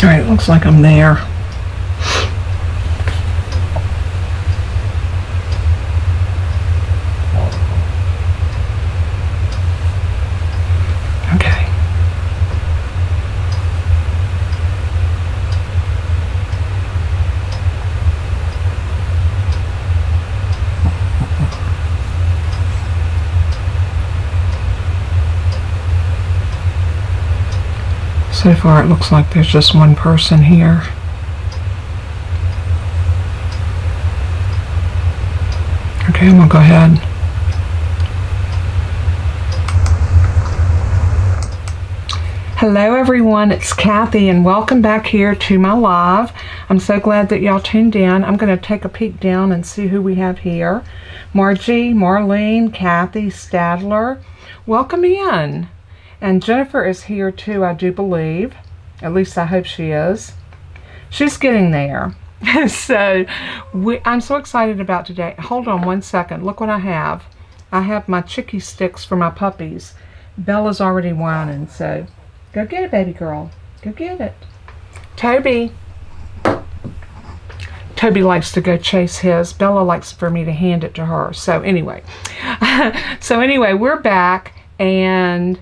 Alright, looks like I'm there. Okay. So far it looks like there's just one person here. Okay, I'm gonna go ahead. Hello everyone, it's Kathy and welcome back here to my live. I'm so glad that y'all tuned in. I'm going to take a peek down and see who we have here. Margie, Marlene, Kathy, Stadler, welcome in. And Jennifer is here too, I do believe. At least I hope she is. She's getting there. So I'm so excited about today. Hold on one second. Look what I have. I have my chicky sticks for my puppies. Bella's already whining, so go get it, baby girl. Go get it. Toby. Toby likes to go chase his. Bella likes for me to hand it to her. So anyway. We're back and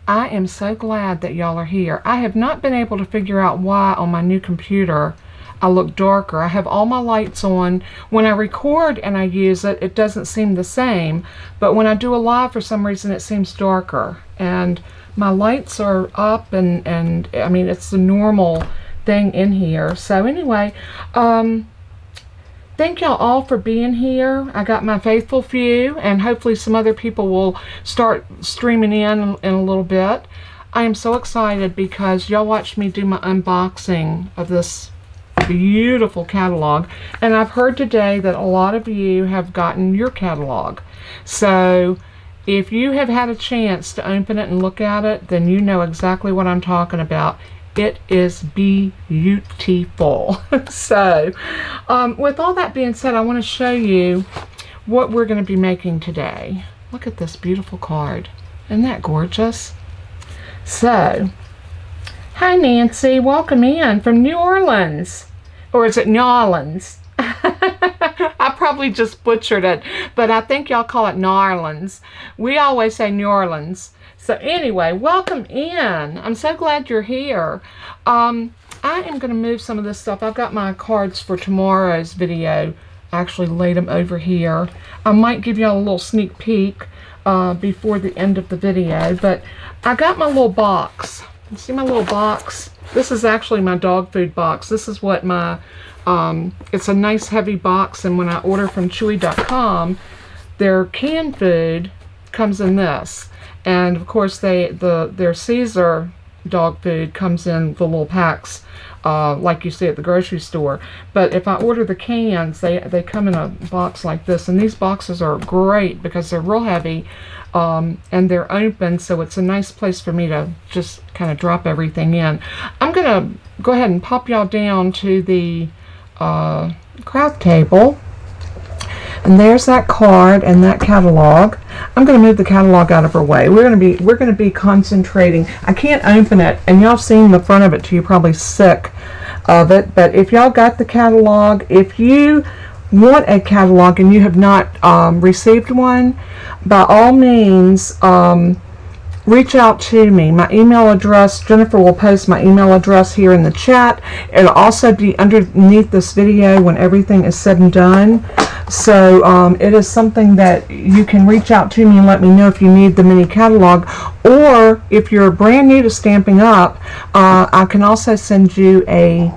I am so glad that y'all are here. I have not been able to figure out why on my new computer I look darker. I have all my lights on. When I record and I use it, it doesn't seem the same. But when I do a live, for some reason, it seems darker. And my lights are up and I mean, it's the normal thing in here. So anyway, thank y'all all for being here. I got my faithful few, and hopefully some other people will start streaming in a little bit. I am so excited because y'all watched me do my unboxing of this beautiful catalog, and I've heard today that a lot of you have gotten your catalog. So if you have had a chance to open it and look at it, then you know exactly what I'm talking about. It is beautiful. So, with all that being said, I want to show you what we're going to be making today. Look at this beautiful card. Isn't that gorgeous? So, hi Nancy, welcome in from New Orleans. Or is it New Orleans? I probably just butchered it, but I think y'all call it New Orleans. We always say New Orleans. So anyway, welcome in. I'm so glad you're here. I am going to move some of this stuff. I've got my cards for tomorrow's video. I actually laid them over here. I might give y'all a little sneak peek before the end of the video, but I got my little box. You see my little box? This is actually my dog food box. This is what my, it's a nice heavy box, and when I order from Chewy.com, their canned food comes in this. And of course their Caesar dog food comes in the little packs like you see at the grocery store. But if I order the cans, they come in a box like this. And these boxes are great because they're real heavy and they're open, so it's a nice place for me to just kind of drop everything in. I'm going to go ahead and pop y'all down to the craft table. And there's that card and that catalog. I'm going to move the catalog out of her way. We're going to be concentrating. I can't open it, and y'all seen the front of it, so you're probably sick of it. But if y'all got the catalog, if you want a catalog and you have not received one, by all means, reach out to me. My email address, Jennifer will post my email address here in the chat. It'll also be underneath this video when everything is said and done. So it is something that you can reach out to me and let me know if you need the mini catalog, or if you're brand new to Stamping Up, I can also send you a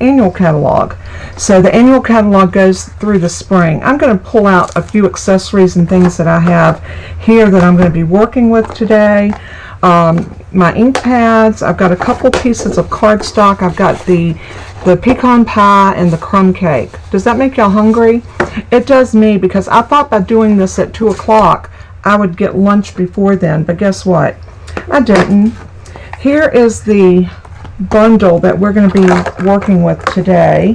annual catalog. So the annual catalog goes through the spring. I'm going to pull out a few accessories and things that I have here that I'm going to be working with today. My ink pads, I've got a couple pieces of cardstock, I've got the pecan pie and the crumb cake. Does that make y'all hungry? It does me, because I thought by doing this at 2 o'clock I would get lunch before then, but guess what? I didn't. Here is the bundle that we're going to be working with today.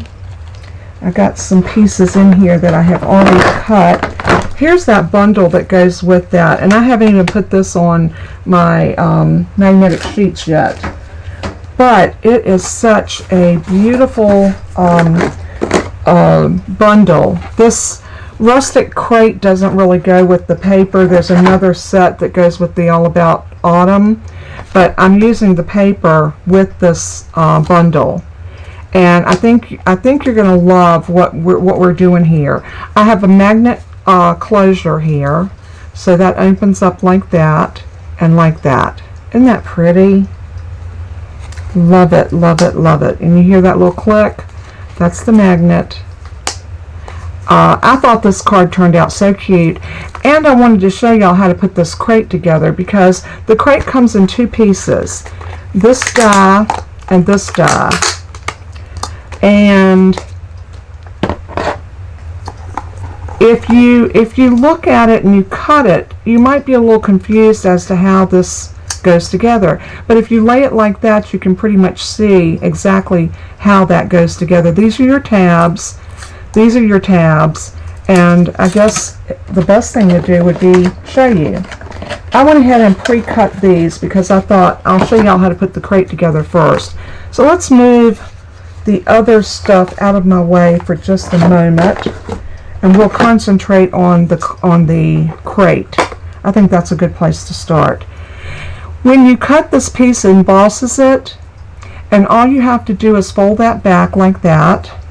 I got some pieces in here that I have already cut. Here's that bundle that goes with that, and I haven't even put this on my magnetic sheets yet. but it is such a beautiful bundle. This rustic crate doesn't really go with the paper. There's another set that goes with the All About Autumn, but I'm using the paper with this bundle, and I think you're going to love what we're doing here. I have a magnet closure here, so that opens up like that and like that. Isn't that pretty? Love it, love it, love it. And you hear that little click? That's the magnet. I thought this card turned out so cute, and I wanted to show y'all how to put this crate together, because the crate comes in two pieces, this die and this die. And if you look at it and you cut it, you might be a little confused as to how this goes together, but if you lay it like that, you can pretty much see exactly how that goes together. These are your tabs. These are your tabs, and I guess the best thing to do would be show you. I went ahead and pre-cut these because I thought I'll show y'all how to put the crate together first. So let's move the other stuff out of my way for just a moment, and we'll concentrate on the crate. I think that's a good place to start. When you cut this piece, it embosses it, and all you have to do is fold that back like that.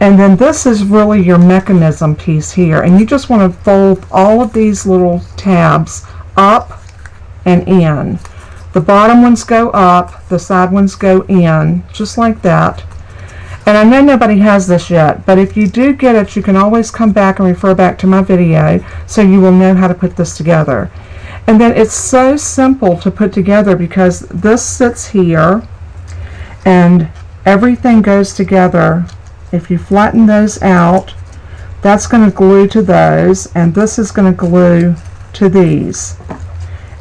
And then this is really your mechanism piece here, and you just want to fold all of these little tabs up and in. The bottom ones go up, the side ones go in, just like that. And I know nobody has this yet, but if you do get it, you can always come back and refer back to my video so you will know how to put this together. And then it's so simple to put together because this sits here and everything goes together. If you flatten those out, that's going to glue to those, and this is going to glue to these.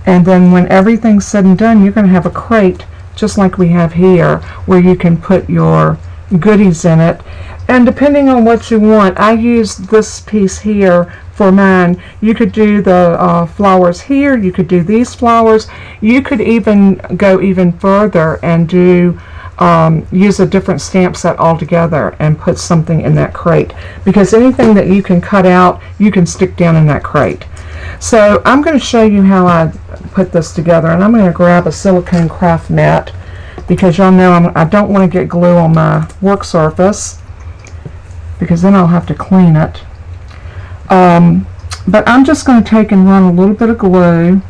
And then when everything's said and done, you're going to have a crate just like we have here, where you can put your goodies in it. And depending on what you want, I used this piece here for mine. You could do the flowers here, you could do these flowers, you could even go even further and do use a different stamp set altogether and put something in that crate, because anything that you can cut out, you can stick down in that crate. So I'm going to show you how I put this together, and I'm going to grab a silicone craft mat, because y'all know I don't want to get glue on my work surface, because then I'll have to clean it. But I'm just going to take and run a little bit of glue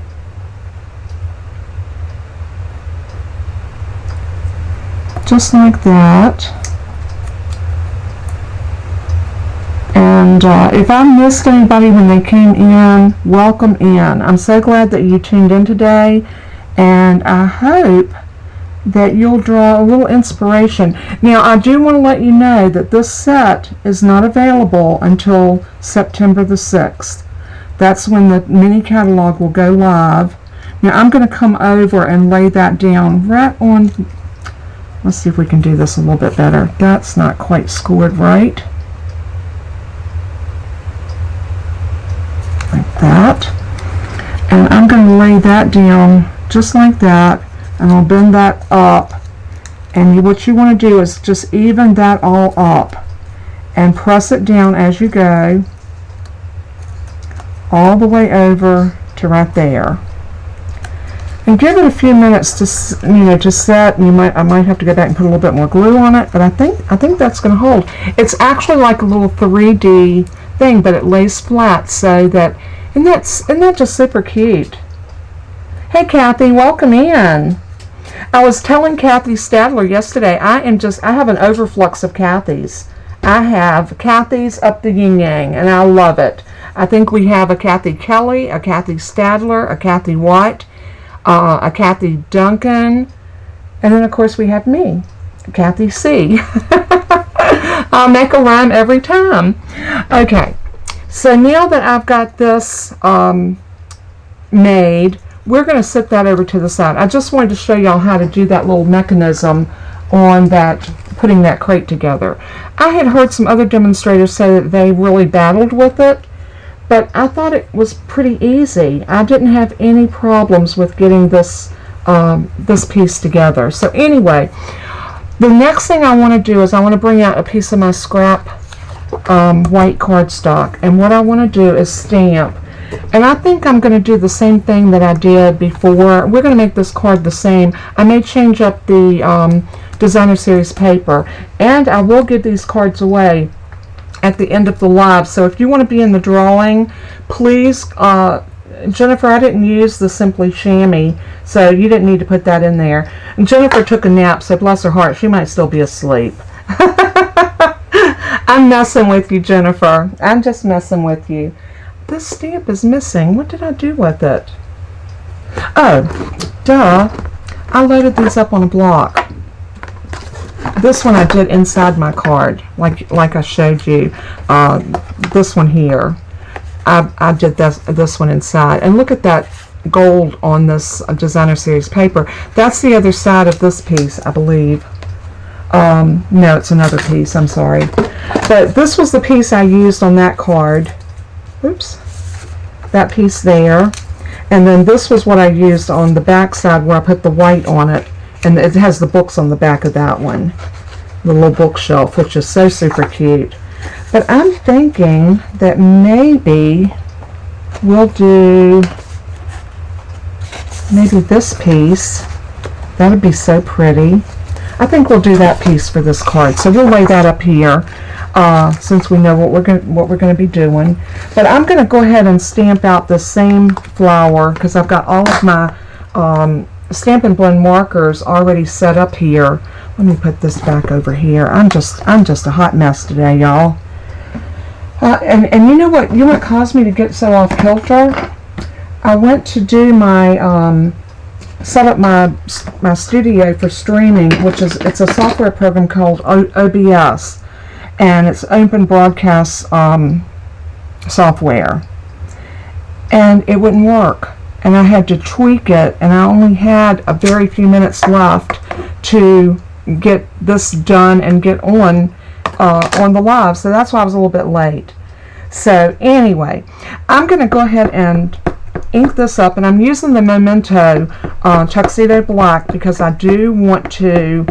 just like that. And if I missed anybody when they came in, welcome in. I'm so glad that you tuned in today, and I hope that you'll draw a little inspiration. Now, I do want to let you know that this set is not available until September the 6th. That's when the mini catalog will go live. Now, I'm going to come over and lay that down right on. Let's see if we can do this a little bit better. That's not quite scored right. Like that. And I'm going to lay that down just like that, and I'll bend that up. And what you want to do is just even that all up and press it down as you go all the way over to right there. And give it a few minutes to to set. And I might have to go back and put a little bit more glue on it, but I think that's going to hold. It's actually like a little 3D thing, but it lays flat, so that isn't that just super cute? Hey Kathy, welcome in. I was telling Kathy Stadler yesterday, I have an overflux of Kathys. I have Kathys up the yin yang, and I love it. I think we have a Kathy Kelly, a Kathy Stadler, a Kathy White, a Kathy Duncan, and then of course we have me, Kathy C. I'll make a rhyme every time. Okay, so now that I've got this made, we're going to set that over to the side. I just wanted to show y'all how to do that little mechanism on that, putting that crate together. I had heard some other demonstrators say that they really battled with it, but I thought it was pretty easy. I didn't have any problems with getting this this piece together. So anyway, the next thing I want to do is I want to bring out a piece of my scrap white cardstock, and what I want to do is stamp. And I think I'm going to do the same thing that I did before. We're going to make this card the same. I may change up the designer series paper, and I will give these cards away at the end of the live. So if you want to be in the drawing, please, Jennifer, I didn't use the Simply Chamois, so you didn't need to put that in there. And Jennifer took a nap, so bless her heart, she might still be asleep. I'm messing with you, Jennifer. I'm just messing with you. This stamp is missing. What did I do with it? Oh, duh. I loaded these up on a block. This one I did inside my card, like I showed you. This one here, I did this one inside. And look at that gold on this designer series paper. That's the other side of this piece, I believe. No, it's another piece. I'm sorry. But this was the piece I used on that card. Oops. That piece there. And then this was what I used on the back side where I put the white on it. And it has the books on the back of that one. The little bookshelf, which is so super cute. But I'm thinking that maybe we'll do maybe this piece. That would be so pretty. I think we'll do that piece for this card. So we'll lay that up here since we know what we're going to be doing. But I'm going to go ahead and stamp out the same flower because I've got all of my Stampin' Blend markers already set up here. Let me put this back over here. I'm just a hot mess today, y'all. And you know what caused me to get so off kilter? I went to do my set up my studio for streaming, which is it's a software program called OBS, and it's open broadcast software, and it wouldn't work, and I had to tweak it, and I only had a very few minutes left to get this done and get on the live, so that's why I was a little bit late. So anyway, I'm going to go ahead and ink this up, and I'm using the Memento Tuxedo Black because I do want to,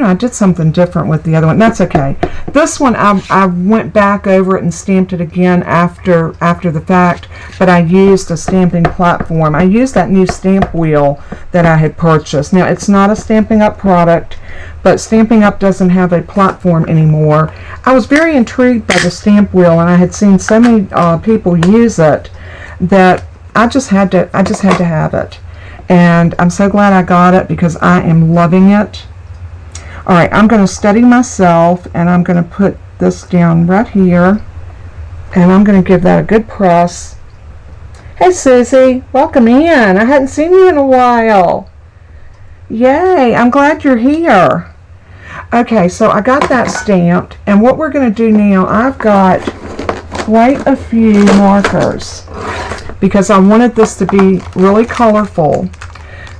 I did something different with the other one. That's okay. This one, I went back over it and stamped it again after the fact, but I used a stamping platform. I used that new stamp wheel that I had purchased. Now, it's not a Stampin' Up product, but Stampin' Up doesn't have a platform anymore. I was very intrigued by the stamp wheel, and I had seen so many people use it that I just had to have it. And I'm so glad I got it because I am loving it. All right, I'm going to steady myself, and I'm going to put this down right here, and I'm going to give that a good press. Hey, Susie, welcome in. I hadn't seen you in a while. Yay, I'm glad you're here. Okay, so I got that stamped, and what we're going to do now, I've got quite a few markers because I wanted this to be really colorful.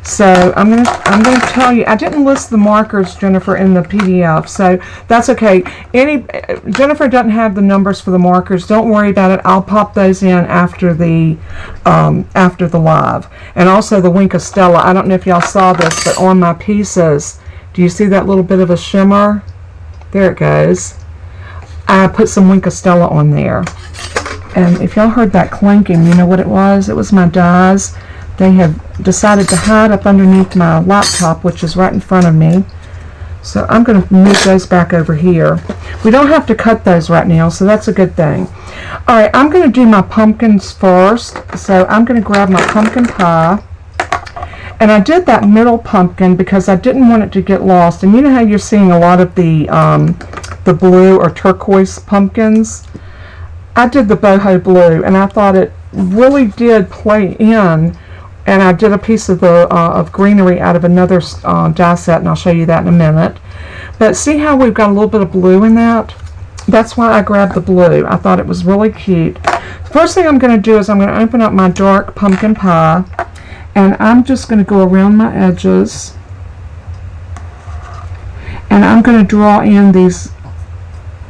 So I'm gonna tell you, I didn't list the markers, Jennifer, in the PDF, so that's okay. Jennifer doesn't have the numbers for the markers. Don't worry about it. I'll pop those in after the live. And also the Wink of Stella. I don't know if y'all saw this, but on my pieces, do you see that little bit of a shimmer? There it goes. I put some Wink of Stella on there. And if y'all heard that clanking, you know what it was? It was my dies. They have decided to hide up underneath my laptop, which is right in front of me. So I'm going to move those back over here. We don't have to cut those right now, so that's a good thing. All right, I'm going to do my pumpkins first. So I'm going to grab my pumpkin pie. And I did that middle pumpkin because I didn't want it to get lost. And you know how you're seeing a lot of the blue or turquoise pumpkins? I did the boho blue, and I thought it really did play in. And I did a piece of greenery out of another die set, and I'll show you that in a minute. But see how we've got a little bit of blue in that? That's why I grabbed the blue. I thought it was really cute. First thing I'm going to do is I'm going to open up my dark pumpkin pie, and I'm just going to go around my edges, and I'm going to draw in these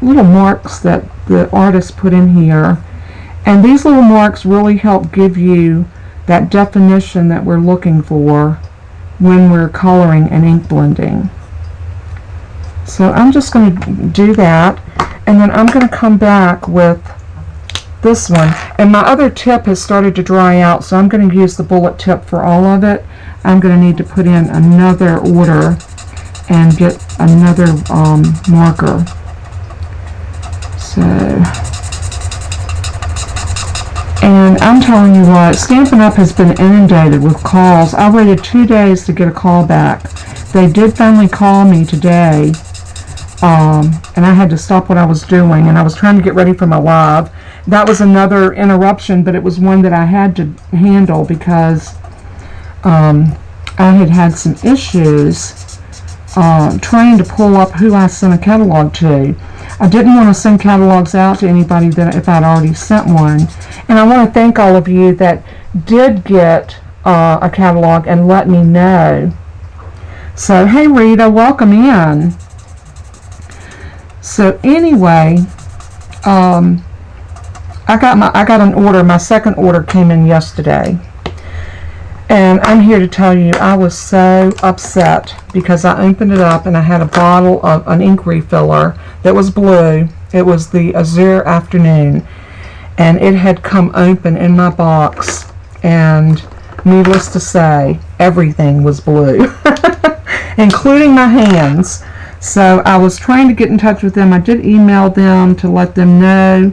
little marks that the artist put in here. And these little marks really help give you that definition that we're looking for when we're coloring and ink blending. So I'm just going to do that, and then I'm going to come back with this one. And my other tip has started to dry out, so I'm going to use the bullet tip for all of it. I'm going to need to put in another order and get another marker. So, and I'm telling you what, Stampin' Up! Has been inundated with calls. I waited 2 days to get a call back. They did finally call me today, and I had to stop what I was doing, and I was trying to get ready for my live. That was another interruption, but it was one that I had to handle because I had some issues trying to pull up who I sent a catalog to. I didn't want to send catalogs out to anybody that if I'd already sent one. And I want to thank all of you that did get a catalog and let me know. So, hey Rita, welcome in. So anyway, I got an order. My second order came in yesterday. And I'm here to tell you I was so upset because I opened it up and I had a bottle of an ink refiller that was blue. It was the Azure Afternoon, and it had come open in my box, and needless to say, everything was blue, including my hands. So I was trying to get in touch with them. I did email them to let them know,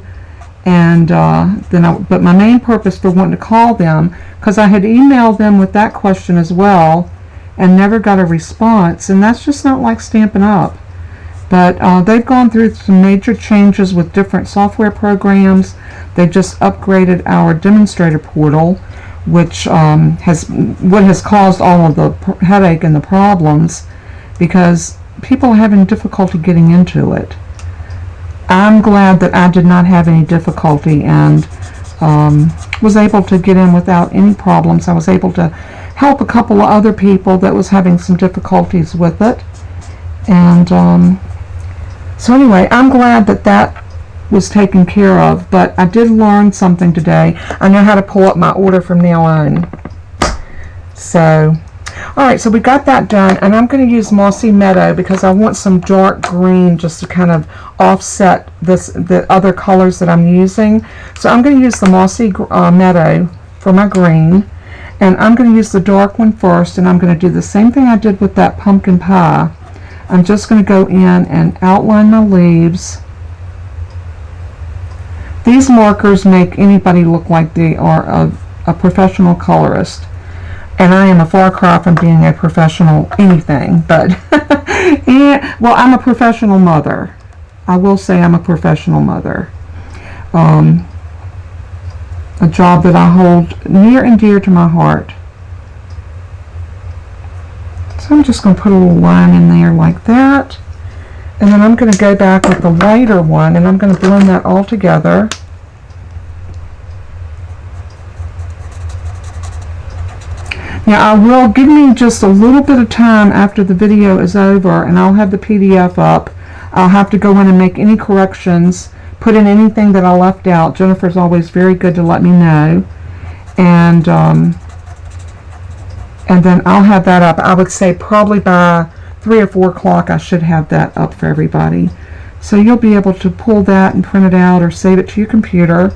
and but my main purpose for wanting to call them, because I had emailed them with that question as well and never got a response, and that's just not like Stampin' Up! But they've gone through some major changes with different software programs. They just upgraded our demonstrator portal, which has caused all of the headache and the problems because people are having difficulty getting into it. I'm glad that I did not have any difficulty and was able to get in without any problems. I was able to help a couple of other people that was having some difficulties with it. And so anyway, I'm glad that that was taken care of, but I did learn something today. I know how to pull up my order from now on. So, alright, so we got that done, and I'm going to use Mossy Meadow because I want some dark green just to kind of offset the other colors that I'm using. So I'm going to use the Mossy Meadow for my green, and I'm going to use the dark one first, and I'm going to do the same thing I did with that pumpkin pie. I'm just going to go in and outline my leaves. These markers make anybody look like they are a professional colorist. And I am a far cry from being a professional anything, but yeah, well, I'm a professional mother. I will say I'm a professional mother. A job that I hold near and dear to my heart. So I'm just going to put a little line in there like that. And then I'm going to go back with the lighter one, and I'm going to blend that all together. Now I will give me just a little bit of time after the video is over, and I'll have the PDF up. I'll have to go in and make any corrections, put in anything that I left out. Jennifer's always very good to let me know. And then I'll have that up. I would say probably by 3 or 4 o'clock I should have that up for everybody. So you'll be able to pull that and print it out or save it to your computer.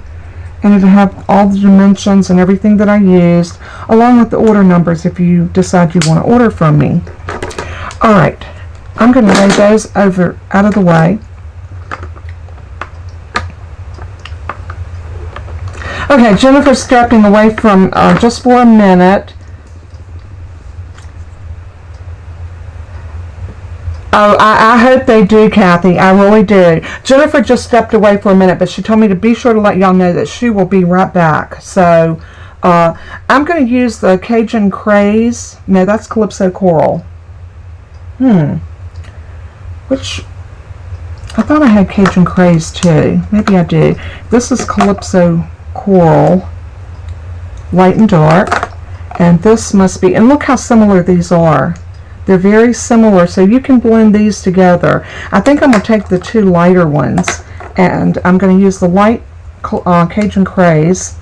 And it'll have all the dimensions and everything that I used, along with the order numbers if you decide you want to order from me. Alright, I'm going to lay those out of the way. Okay, Jennifer's stepping away from just for a minute. Oh, I hope they do, Kathy. I really do. Jennifer just stepped away for a minute, but she told me to be sure to let y'all know that she will be right back. So, I'm going to use the Cajun Craze. No, that's Calypso Coral. Which, I thought I had Cajun Craze too. Maybe I do. This is Calypso Coral, light and dark. And this must be, and look how similar these are. They're very similar, so you can blend these together. I think I'm going to take the 2 lighter ones, and I'm going to use the light Cajun Craze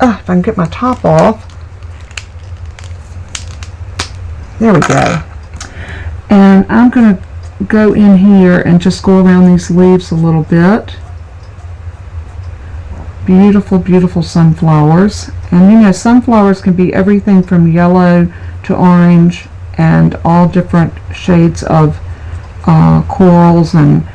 if I can get my top off. There we go. And I'm going to go in here and just go around these leaves a little bit. Beautiful, beautiful sunflowers. And you know, sunflowers can be everything from yellow to orange and all different shades of corals and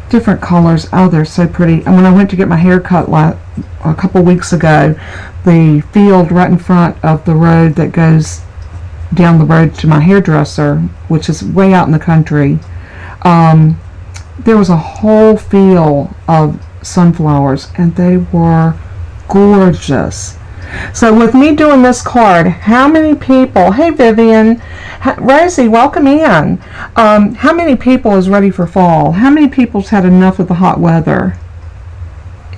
different colors. Oh, they're so pretty. And when I went to get my hair cut a couple weeks ago, the field right in front of the road that goes down the road to my hairdresser, which is way out in the country, there was a whole field of sunflowers, and they were gorgeous. So with me doing this card, how many people, hey Vivian, Rosie, welcome in. How many people is ready for fall? How many people's had enough of the hot weather?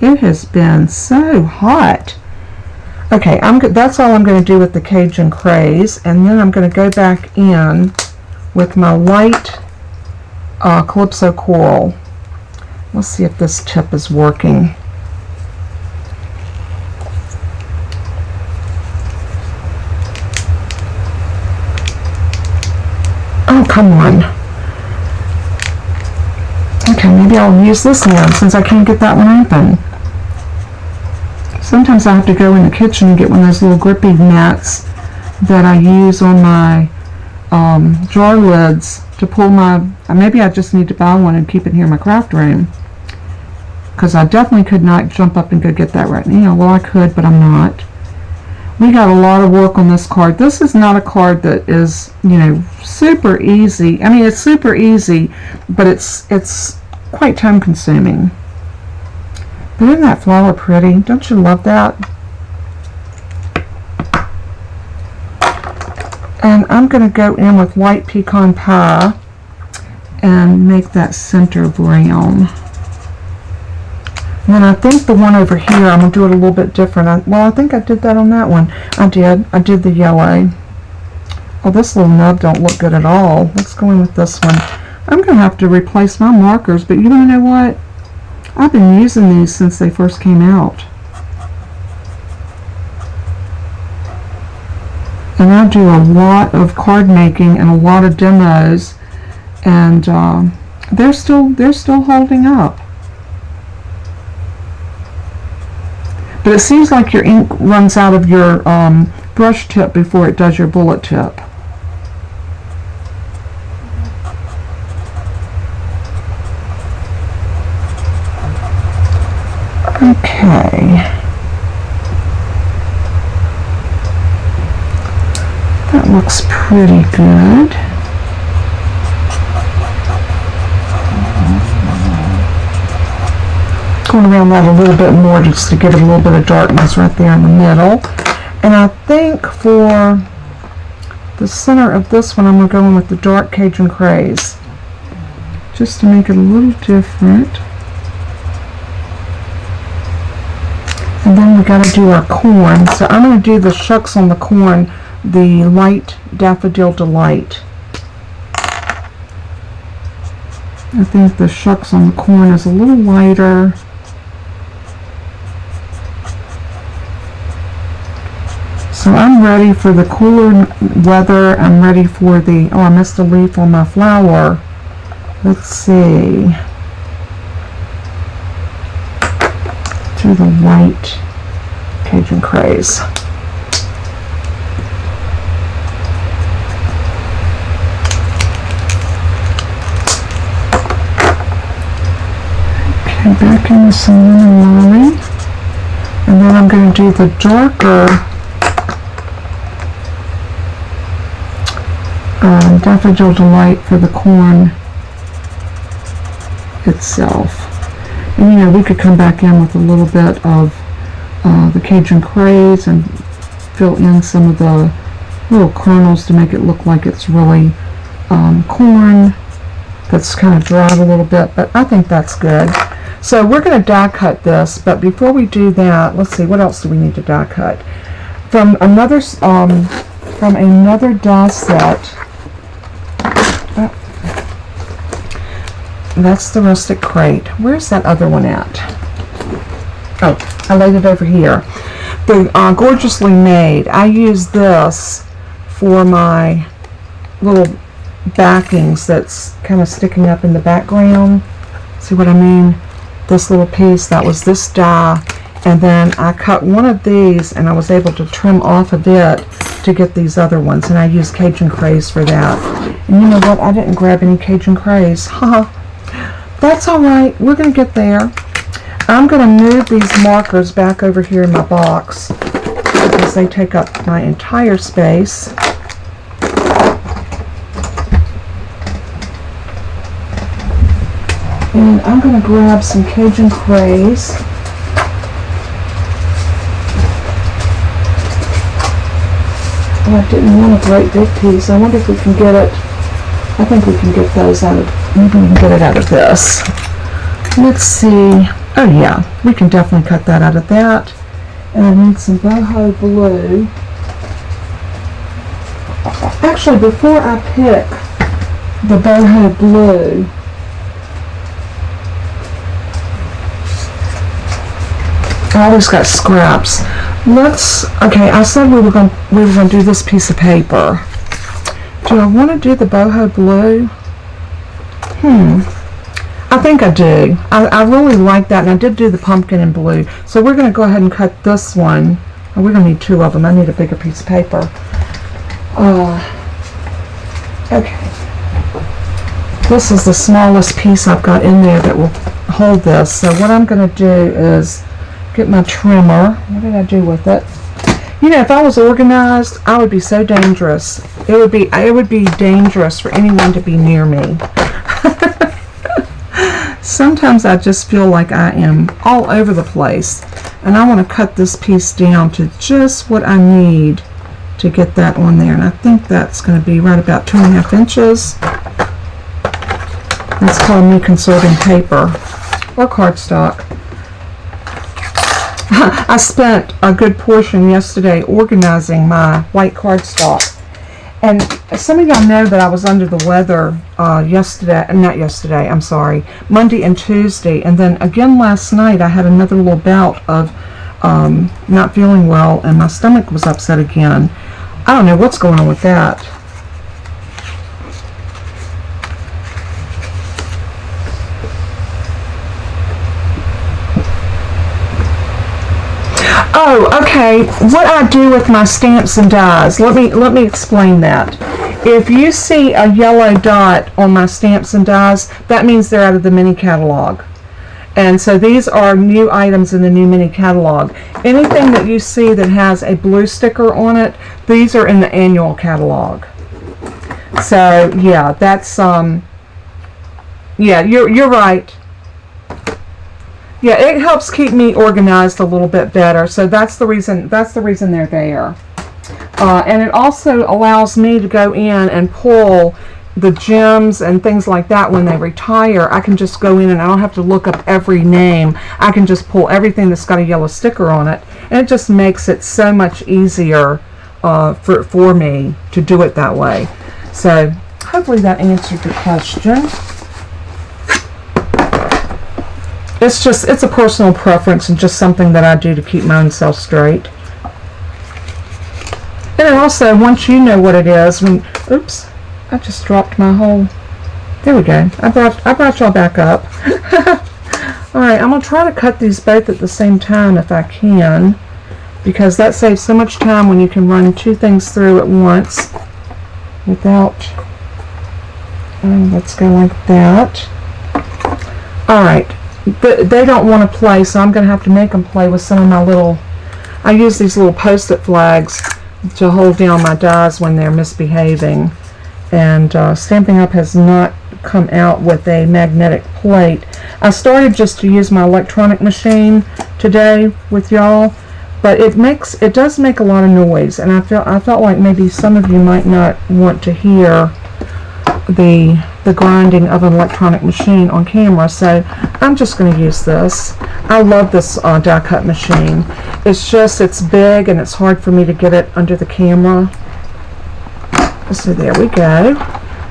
It has been so hot. Okay, that's all I'm going to do with the Cajun Craze, and then I'm going to go back in with my white Calypso Coral. Let's see if this tip is working. Oh, come on. Okay, maybe I'll use this one since I can't get that one open. Sometimes I have to go in the kitchen and get one of those little grippy mats that I use on my jar lids to pull my, maybe I just need to buy one and keep it here in my craft room, because I definitely could not jump up and go get that right now. Well, I could, but I'm not. We got a lot of work on this card. This is not a card that is, you know, super easy. I mean, it's super easy, but it's quite time consuming. But isn't that flower pretty? Don't you love that? And I'm going to go in with white pecan pie and make that center brown. And then I think the one over here, I'm going to do it a little bit different. Well, I think I did that on that one. I did the yellow. Oh, this little nub don't look good at all. Let's go in with this one. I'm going to have to replace my markers, but you want to know what? I've been using these since they first came out. And I do a lot of card making and a lot of demos, and they're still holding up. But it seems like your ink runs out of your brush tip before it does your bullet tip. Okay. That looks pretty good. Going around that a little bit more just to give it a little bit of darkness right there in the middle. And I think for the center of this one, I'm going to go in with the dark Cajun Craze, just to make it a little different. And then we got to do our corn. So I'm going to do the shucks on the corn, the light Daffodil Delight. I think the shucks on the corn is a little lighter. So I'm ready for the cooler weather. I'm ready for the, oh, I missed a leaf on my flower. Let's see. To the white Cajun Craze. Okay, back in with some lemon lolly. And then I'm going to do the darker Daffodil Delight for the corn itself. And you know, we could come back in with a little bit of the Cajun Craze and fill in some of the little kernels to make it look like it's really corn that's kind of dried a little bit, but I think that's good. So we're going to die cut this, but before we do that, let's see, what else do we need to die cut? From another die set. That's the Rustic Crate. Where's that other one at? Oh, I laid it over here. the Gorgeously Made. I use this for my little backings that's kind of sticking up in the background. See what I mean? This little piece, that was this die, and then I cut one of these and I was able to trim off a bit to get these other ones, and I used Cajun Craze for that. And you know what? I didn't grab any Cajun Craze. Haha. That's alright. We're going to get there. I'm going to move these markers back over here in my box because they take up my entire space. And I'm going to grab some Cajun Craze. Oh, I didn't want a great big piece. I wonder if we can get it. I think we can get those out of, maybe we can get it out of this. Let's see. Oh yeah, we can definitely cut that out of that. And I need some boho blue. Actually, before I pick the boho blue, I always got scraps. Okay, I said we were going to do this piece of paper. Do I want to do the boho blue? I think I do. I really like that, and I did do the pumpkin in blue. So we're going to go ahead and cut this one. Oh, we're going to need two of them. I need a bigger piece of paper. Okay. This is the smallest piece I've got in there that will hold this. So what I'm going to do is get my trimmer. What did I do with it? You know, if I was organized, I would be so dangerous. It would be dangerous for anyone to be near me. Sometimes I just feel like I am all over the place, and I want to cut this piece down to just what I need to get that on there, and I think that's going to be right about 2.5 inches. That's called me conserving paper or cardstock. I spent a good portion yesterday organizing my white cardstock. And some of y'all know that I was under the weather Monday and Tuesday. And then again last night I had another little bout of not feeling well, and my stomach was upset again. I don't know what's going on with that. Oh, okay. What I do with my stamps and dies. Let me explain that. If you see a yellow dot on my stamps and dies, that means they're out of the mini catalog. And so these are new items in the new mini catalog. Anything that you see that has a blue sticker on it, these are in the annual catalog. So yeah, that's yeah, you're right. Yeah, it helps keep me organized a little bit better. So that's the reason they're there. And it also allows me to go in and pull the gems and things like that when they retire. I can just go in and I don't have to look up every name. I can just pull everything that's got a yellow sticker on it. And it just makes it so much easier for me to do it that way. So hopefully that answered your question. It's a personal preference and just something that I do to keep my own self straight. And also, once you know what it is, oops, I just dropped my whole, there we go. I brought y'all back up. Alright, I'm going to try to cut these both at the same time if I can, because that saves so much time when you can run two things through at once without, let's go like that. Alright. But they don't want to play, so I'm going to have to make them play with some of my little, I use these little post-it flags to hold down my dies when they're misbehaving. And Stampin' Up! Has not come out with a magnetic plate. I started just to use my electronic machine today with y'all, but it does make a lot of noise, and I felt like maybe some of you might not want to hear the grinding of an electronic machine on camera, so I'm just going to use this. I love this die cut machine. It's big and it's hard for me to get it under the camera. So there we go.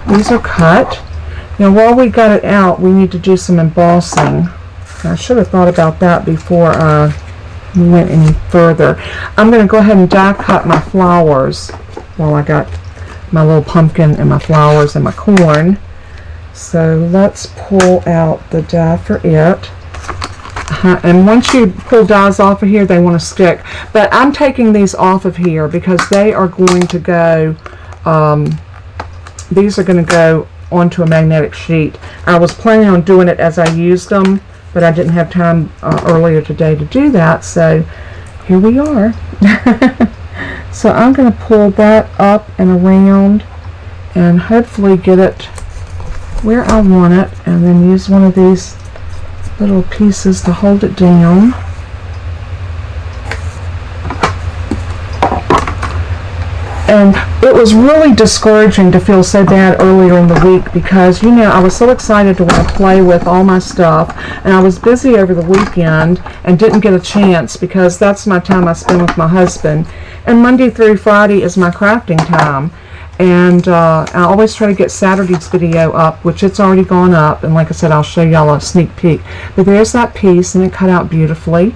These are cut. Now while we got it out, we need to do some embossing. I should have thought about that before I we went any further. I'm going to go ahead and die cut my flowers while I got my little pumpkin and my flowers and my corn. So let's pull out the die for it. And once you pull dies off of here, they want to stick. But I'm taking these off of here because they are going to go, these are going to go onto a magnetic sheet. I was planning on doing it as I used them, but I didn't have time earlier today to do that, so here we are. So I'm going to pull that up and around and hopefully get it where I want it, and then use one of these little pieces to hold it down. And it was really discouraging to feel so bad earlier in the week because, you know, I was so excited to want to play with all my stuff, and I was busy over the weekend and didn't get a chance because that's my time I spend with my husband. And Monday through Friday is my crafting time. And I always try to get Saturday's video up, which it's already gone up. And like I said, I'll show y'all a sneak peek. But there's that piece, and it cut out beautifully.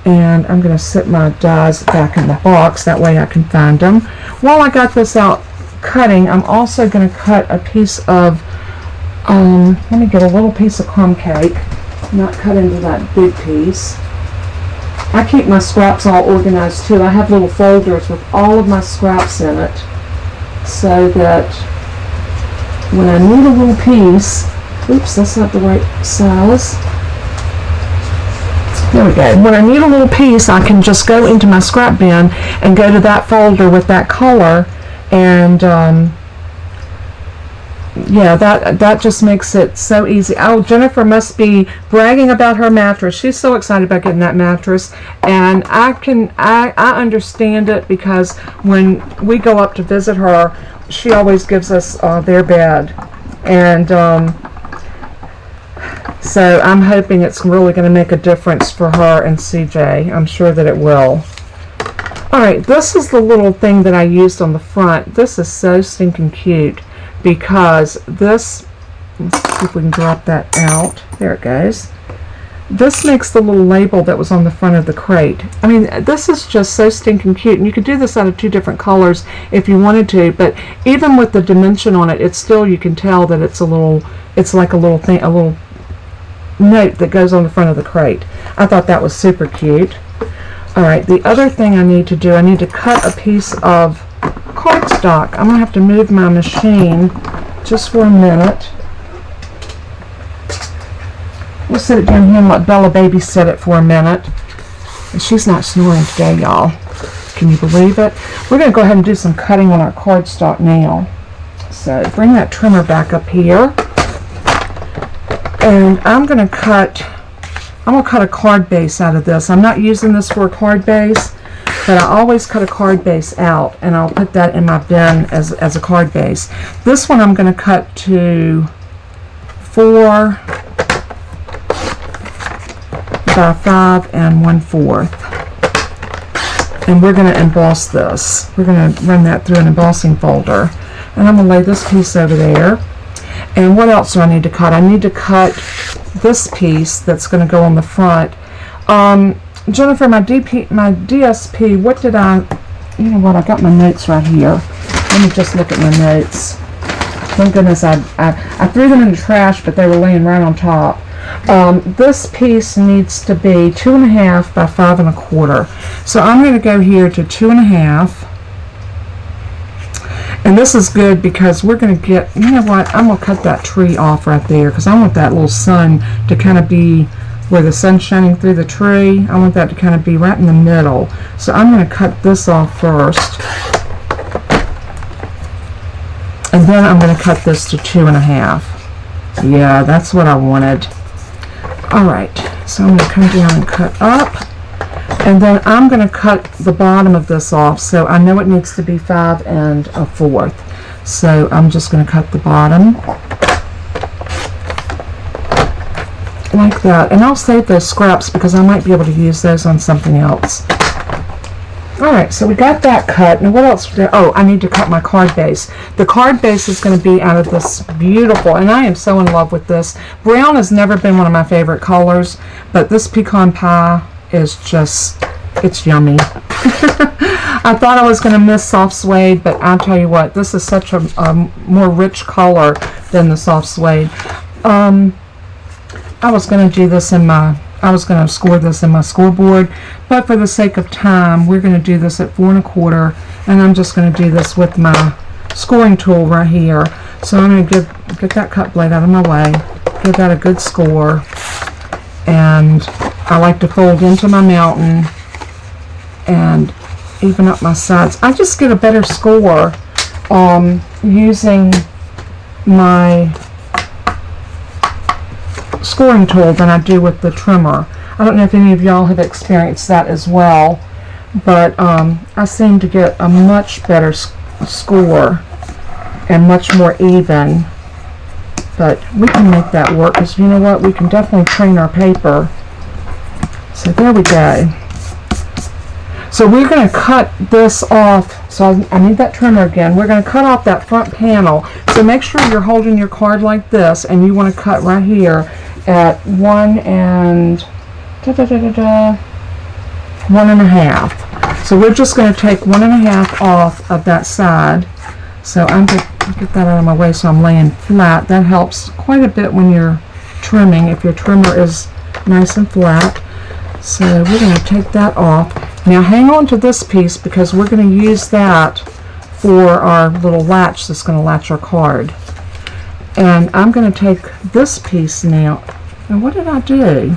And I'm going to set my dies back in the box, that way I can find them. While I got this out cutting, I'm also going to cut a piece of, let me get a little piece of crumb cake, not cut into that big piece. I keep my scraps all organized too. I have little folders with all of my scraps in it, so that when I need a little piece, oops, that's not the right size. There we go. When I need a little piece, I can just go into my scrap bin and go to that folder with that color, and yeah, that just makes it so easy. Oh, Jennifer must be bragging about her mattress. She's so excited about getting that mattress, and I understand it because when we go up to visit her, she always gives us their bed, and so I'm hoping it's really going to make a difference for her and CJ. I'm sure that it will. Alright, this is the little thing that I used on the front. This is so stinking cute because this, let's see if we can drop that out. There it goes. This makes the little label that was on the front of the crate. I mean, this is just so stinking cute, and you could do this out of 2 different colors if you wanted to, but even with the dimension on it, it's still, you can tell that it's a little, it's like a little thing, a little note that goes on the front of the crate. I thought that was super cute. Alright, the other thing I need to do, I need to cut a piece of cardstock. I'm going to have to move my machine just for a minute. We'll sit it down here and let Bella babysit it for a minute. And she's not snoring today, y'all. Can you believe it? We're going to go ahead and do some cutting on our cardstock now. So bring that trimmer back up here. And I'm going to cut a card base out of this. I'm not using this for a card base, but I always cut a card base out, and I'll put that in my bin as a card base. This one I'm going to cut to 4 by 5 1/4. And we're going to emboss this. We're going to run that through an embossing folder. And I'm going to lay this piece over there. And what else do I need to cut? I need to cut this piece that's going to go on the front. Jennifer, my DSP, what did I, you know what, I got my notes right here. Let me just look at my notes. Thank goodness I threw them in the trash, but they were laying right on top. This piece needs to be 2.5 by 5 1/4. So I'm going to go here to 2.5. And this is good because we're going to get, you know what, I'm going to cut that tree off right there because I want that little sun to kind of be where the sun's shining through the tree. I want that to kind of be right in the middle. So I'm going to cut this off first. And then I'm going to cut this to 2.5. Yeah, that's what I wanted. Alright, so I'm going to come down and cut up. And then I'm going to cut the bottom of this off, so I know it needs to be 5 1/4. So I'm just going to cut the bottom like that. And I'll save those scraps because I might be able to use those on something else. Alright, so we got that cut. And what else? Oh, I need to cut my card base. The card base is going to be out of this beautiful, and I am so in love with this. Brown has never been one of my favorite colors, but this pecan pie is just it's yummy. I thought I was going to miss soft suede, but I'll tell you what, this is such a more rich color than the soft suede. I was going to do this in my, I was going to score this in my scoreboard, but for the sake of time, we're going to do this at 4 1/4, and I'm just going to do this with my scoring tool right here. So I'm going to get that cut blade out of my way, give that a good score, and I like to fold into my mountain and even up my sides. I just get a better score using my scoring tool than I do with the trimmer. I don't know if any of y'all have experienced that as well, but I seem to get a much better score and much more even. But we can make that work, because you know what, we can definitely train our paper. So there we go. So we're going to cut this off. So I need that trimmer again. We're going to cut off that front panel. So make sure you're holding your card like this, and you want to cut right here at 1 1.5. So we're just going to take 1 1/2 off of that side. So I'm going to get that out of my way so I'm laying flat. That helps quite a bit when you're trimming, if your trimmer is nice and flat. So we're going to take that off. Now hang on to this piece, because we're going to use that for our little latch that's going to latch our card. And I'm going to take this piece now. And what did I do?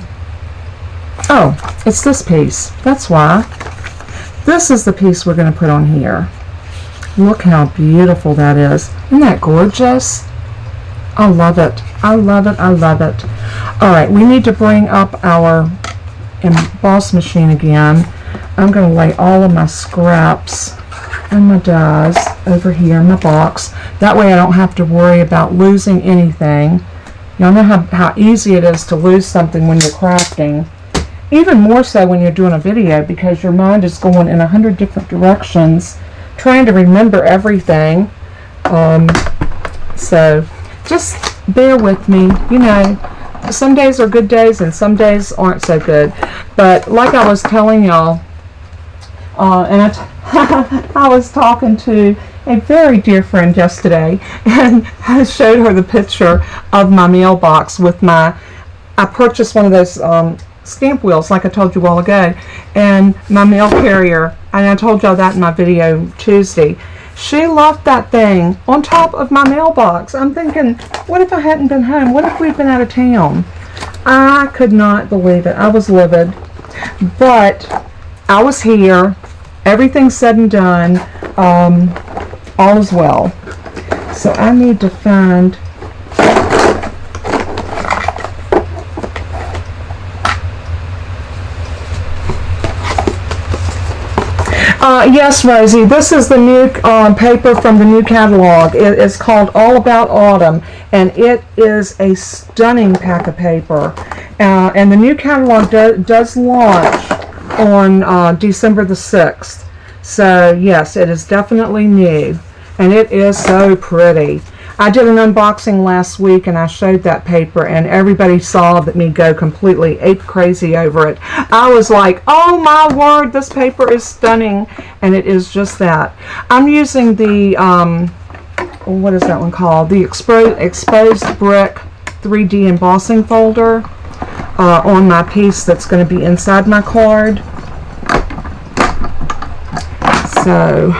Oh, it's this piece. That's why. This is the piece we're going to put on here. Look how beautiful that is. Isn't that gorgeous? I love it. I love it. I love it. All right, we need to bring up our emboss machine again. I'm going to lay all of my scraps and my dies over here in my box. That way I don't have to worry about losing anything. Y'all know how easy it is to lose something when you're crafting. Even more so when you're doing a video, because your mind is going in 100 different directions, trying to remember everything. So just bear with me. You know, some days are good days and some days aren't so good. But like I was telling y'all, and I was talking to a very dear friend yesterday, and I showed her the picture of my mailbox with I purchased one of those stamp wheels, like I told you a while ago, and my mail carrier, and I told y'all that in my video Tuesday. She left that thing on top of my mailbox. I'm thinking, what if I hadn't been home? What if we'd been out of town? I could not believe it. I was livid. But I was here. Everything's said and done. All is well. So I need to find... yes, Rosie, this is the new paper from the new catalog. It is called All About Autumn, and it is a stunning pack of paper. And the new catalog does launch on December the 6th. So, yes, it is definitely new, and it is so pretty. I did an unboxing last week, and I showed that paper, and everybody saw me go completely ape crazy over it. I was like, oh my word, this paper is stunning, and it is just that. I'm using the, what is that one called? The Exposed Brick 3D embossing folder on my piece that's going to be inside my card. So,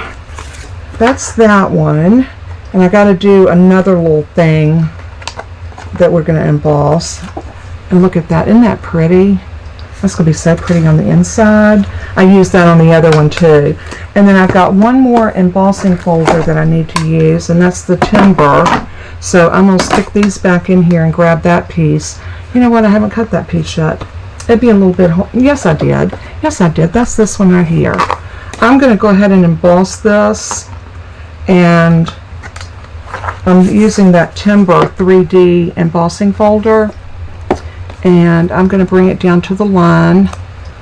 that's that one. And I got to do another little thing that we're going to emboss. And look at that. Isn't that pretty? That's going to be so pretty on the inside. I used that on the other one too. And then I've got one more embossing folder that I need to use, and that's the timber. So I'm going to stick these back in here and grab that piece. You know what? I haven't cut that piece yet. It'd be a little bit... Yes, I did. Yes, I did. That's this one right here. I'm going to go ahead and emboss this. And... I'm using that Timber 3D embossing folder, and I'm going to bring it down to the line,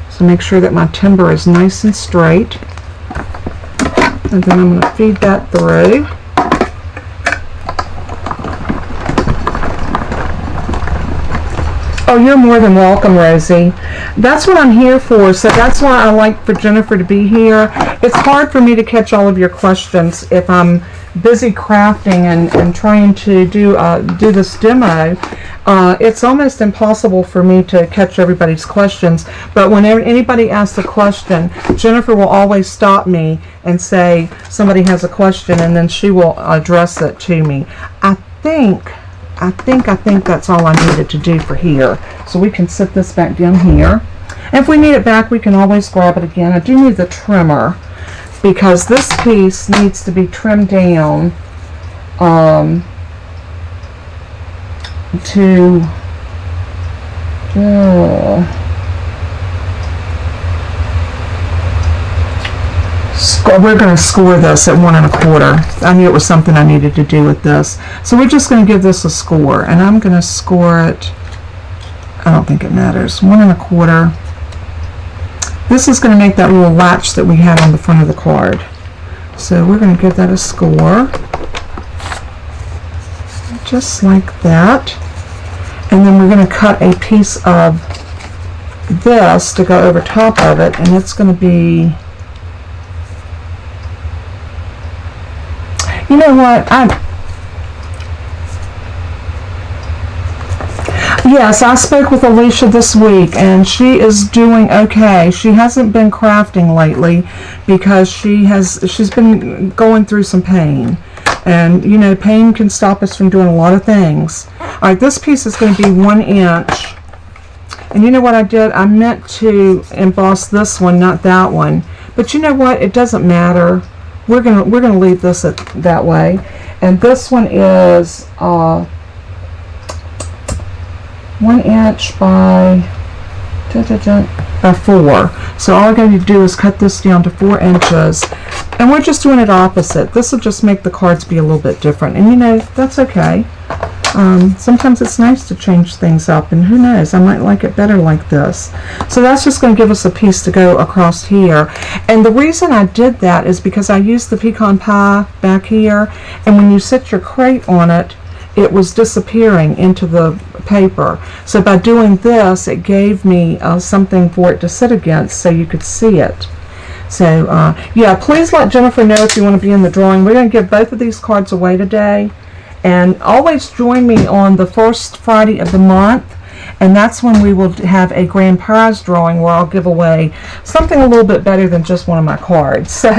so make sure that my timber is nice and straight, and then I'm going to feed that through. Oh, you're more than welcome, Rosie. That's what I'm here for. So that's why I like for Jennifer to be here. It's hard for me to catch all of your questions if I'm busy crafting and trying to do this demo. It's almost impossible for me to catch everybody's questions. But whenever anybody asks a question, Jennifer will always stop me and say somebody has a question, and then she will address it to me. I think that's all I needed to do for here. So we can sit this back down here. And if we need it back, we can always grab it again. I do need the trimmer because this piece needs to be trimmed down we're going to score this at 1 1/4. I knew it was something I needed to do with this. So we're just going to give this a score, and I'm going to score it, I don't think it matters, 1 1/4. This is going to make that little latch that we had on the front of the card. So we're going to give that a score, just like that. And then we're going to cut a piece of this to go over top of it, and it's going to be, you know what, yes, I spoke with Alicia this week, and she is doing okay. She hasn't been crafting lately because she's been going through some pain. And, you know, pain can stop us from doing a lot of things. All right, this piece is going to be 1 inch. And you know what I did? I meant to emboss this one, not that one. But you know what? It doesn't matter. We're gonna leave this that way. And this one is 1 inch by 4. So all I'm going to do is cut this down to 4 inches. And we're just doing it opposite. This will just make the cards be a little bit different. And you know, that's okay. Sometimes it's nice to change things up, and who knows, I might like it better like this. So that's just going to give us a piece to go across here. And the reason I did that is because I used the pecan pie back here, and when you set your crate on it, it was disappearing into the paper. So by doing this, it gave me something for it to sit against so you could see it. So yeah, please let Jennifer know if you want to be in the drawing. We're going to give both of these cards away today. And always join me on the first Friday of the month, and that's when we will have a grand prize drawing where I'll give away something a little bit better than just one of my cards. So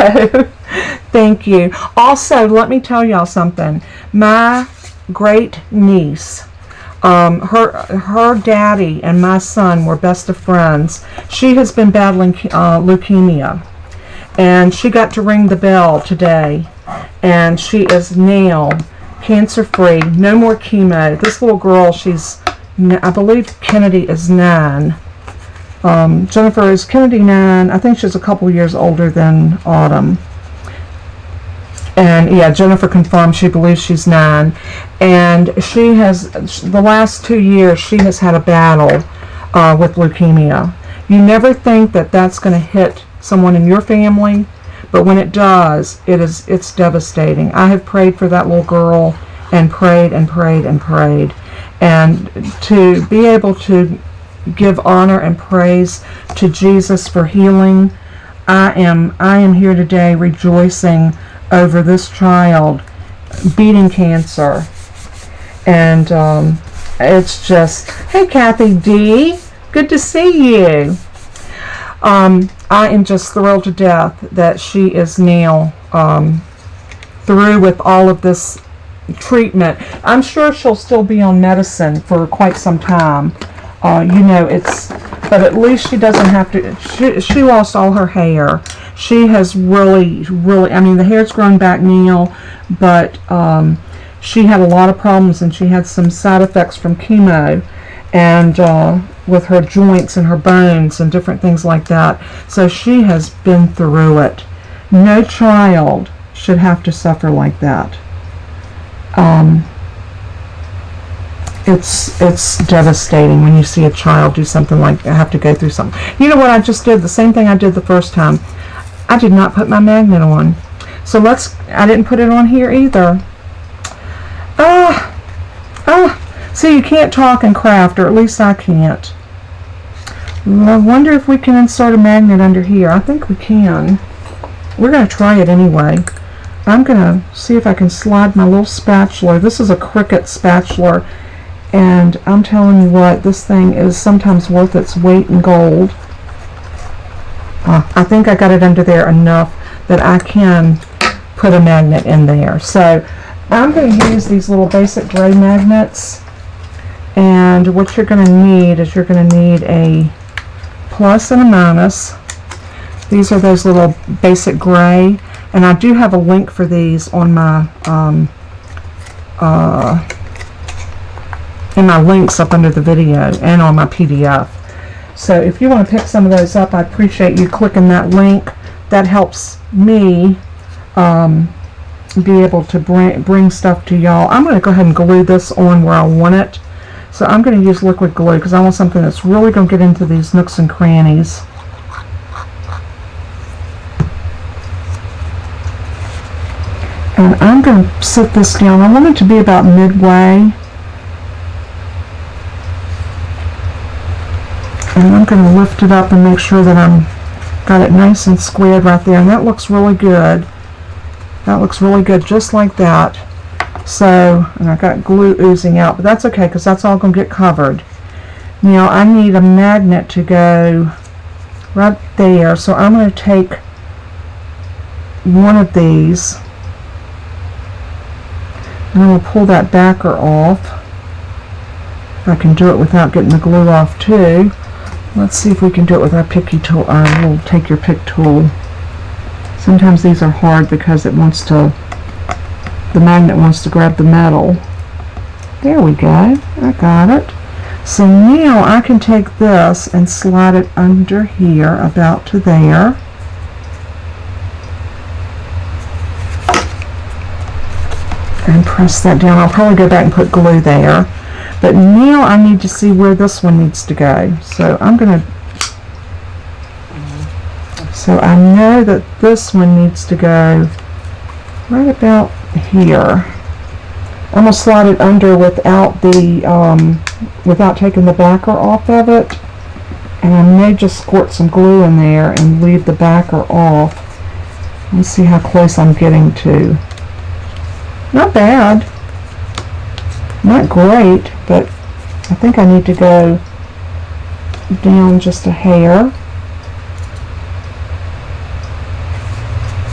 thank you. Also, let me tell y'all something. My great niece, her daddy and my son were best of friends. She has been battling leukemia, and she got to ring the bell today, and she is now cancer-free, no more chemo. This little girl, I believe Kennedy is 9. Jennifer, is Kennedy 9? I think she's a couple years older than Autumn. And yeah, Jennifer confirmed she believes she's 9. And she has, the last 2 years, she has had a battle with leukemia. You never think that that's going to hit someone in your family, but when it does, it's devastating. I have prayed for that little girl and prayed and prayed and prayed. And to be able to give honor and praise to Jesus for healing, I am here today rejoicing over this child beating cancer. And it's just, hey Kathy D, good to see you. I am just thrilled to death that she is now through with all of this treatment. I'm sure she'll still be on medicine for quite some time. You know, but at least she doesn't have to, she lost all her hair. She has really, I mean, the hair's grown back now, but she had a lot of problems, and she had some side effects from chemo, and with her joints and her bones and different things like that. So she has been through it. No child should have to suffer like that. It's devastating when you see a child do something like that, have to go through something. You know what I just did? The same thing I did the first time. I did not put my magnet on. So I didn't put it on here either. See, you can't talk and craft, or at least I can't. I wonder if we can insert a magnet under here. I think we can. We're going to try it anyway. I'm going to see if I can slide my little spatula. This is a Cricut spatula, and I'm telling you what, this thing is sometimes worth its weight in gold. I think I got it under there enough that I can put a magnet in there. So I'm going to use these little basic gray magnets, and what you're going to need is you're going to need a plus and a minus. These are those little basic gray, and I do have a link for these on my in my links up under the video and on my PDF. So if you want to pick some of those up, I appreciate you clicking that link. That helps me be able to bring stuff to y'all. I'm going to go ahead and glue this on where I want it. So I'm going to use liquid glue because I want something that's really going to get into these nooks and crannies. And I'm going to sit this down. I want it to be about midway. And I'm going to lift it up and make sure that I'm got it nice and squared right there. And that looks really good. That looks really good, just like that. So, and I got glue oozing out, but that's okay because that's all going to get covered. Now I need a magnet to go right there. So I'm going to take one of these. And I'm going to pull that backer off. If I can do it without getting the glue off too. Let's see if we can do it with our picky tool. We'll take your pick tool. Sometimes these are hard because the magnet wants to grab the metal. There we go. I got it. So now I can take this and slide it under here about to there. And press that down. I'll probably go back and put glue there. But now I need to see where this one needs to go. So I'm going to... So I know that this one needs to go right about here. I'm going to slide it under without the without taking the backer off of it. And I may just squirt some glue in there and leave the backer off. Let's see how close I'm getting to. Not bad. Not great, but I think I need to go down just a hair.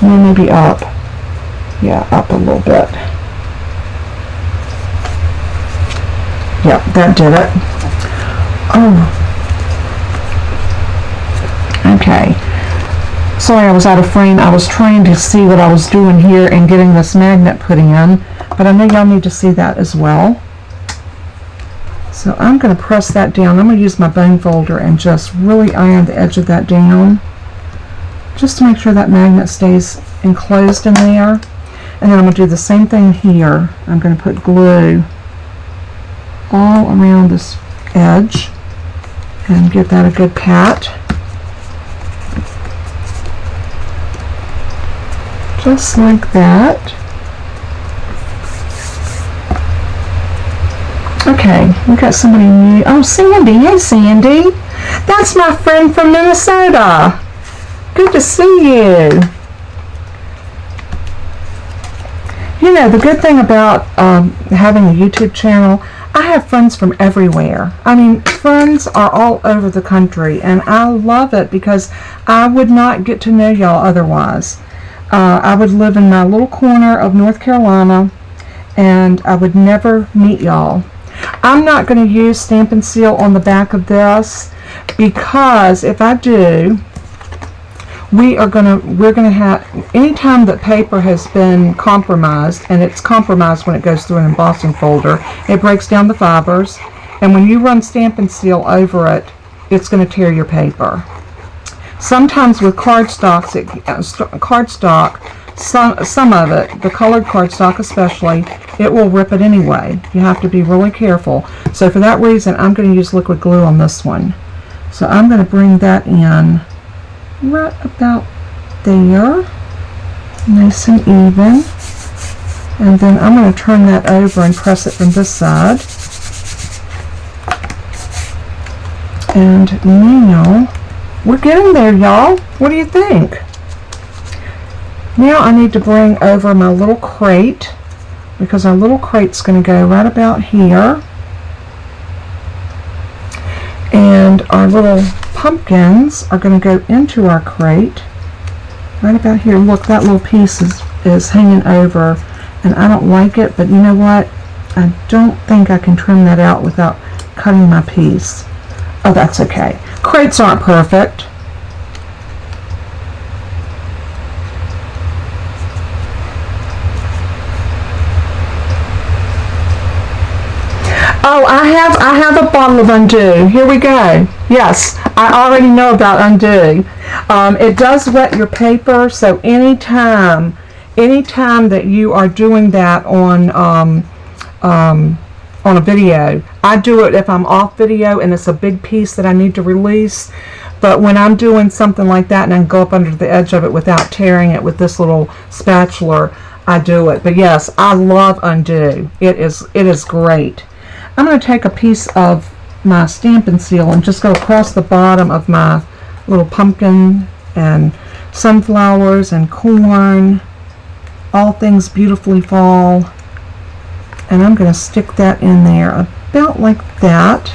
And maybe up. Yeah, up a little bit. Yep, that did it. Oh. Okay. Sorry I was out of frame. I was trying to see what I was doing here and getting this magnet put in, but I know y'all need to see that as well. So I'm going to press that down. I'm going to use my bone folder and just really iron the edge of that down, just to make sure that magnet stays enclosed in there. And then I'm going to do the same thing here. I'm going to put glue all around this edge and give that a good pat. Just like that. Okay, we got somebody new. Oh, Sandy. Hey, Sandy. That's my friend from Minnesota. Good to see you. You know, the good thing about having a YouTube channel, I have friends from everywhere. I mean, friends are all over the country, and I love it because I would not get to know y'all otherwise. I would live in my little corner of North Carolina, and I would never meet y'all. I'm not going to use Stampin' Seal on the back of this because if I do, we're gonna have, anytime that paper has been compromised, and it's compromised when it goes through an embossing folder, it breaks down the fibers, and when you run Stampin' Seal over it, it's going to tear your paper. Sometimes with cardstock, some of it, the colored cardstock especially, it will rip it anyway. You have to be really careful. So for that reason, I'm going to use liquid glue on this one. So I'm going to bring that in right about there, nice and even. And then I'm going to turn that over and press it from this side. And now, we're getting there, y'all. What do you think? Now I need to bring over my little crate, because our little crate's going to go right about here. And our little pumpkins are going to go into our crate right about here. Look, that little piece is hanging over, and I don't like it, but you know what? I don't think I can trim that out without cutting my piece. Oh, that's okay. Crates aren't perfect. Oh, I have a bottle of Undo. Here we go. Yes, I already know about Undo. It does wet your paper, so anytime that you are doing that on a video, I do it if I'm off video and it's a big piece that I need to release. But when I'm doing something like that and I can go up under the edge of it without tearing it with this little spatula, I do it. But yes, I love Undo. It is great. I'm going to take a piece of my Stampin' Seal and just go across the bottom of my little pumpkin and sunflowers and corn, all things beautifully fall. And I'm going to stick that in there about like that.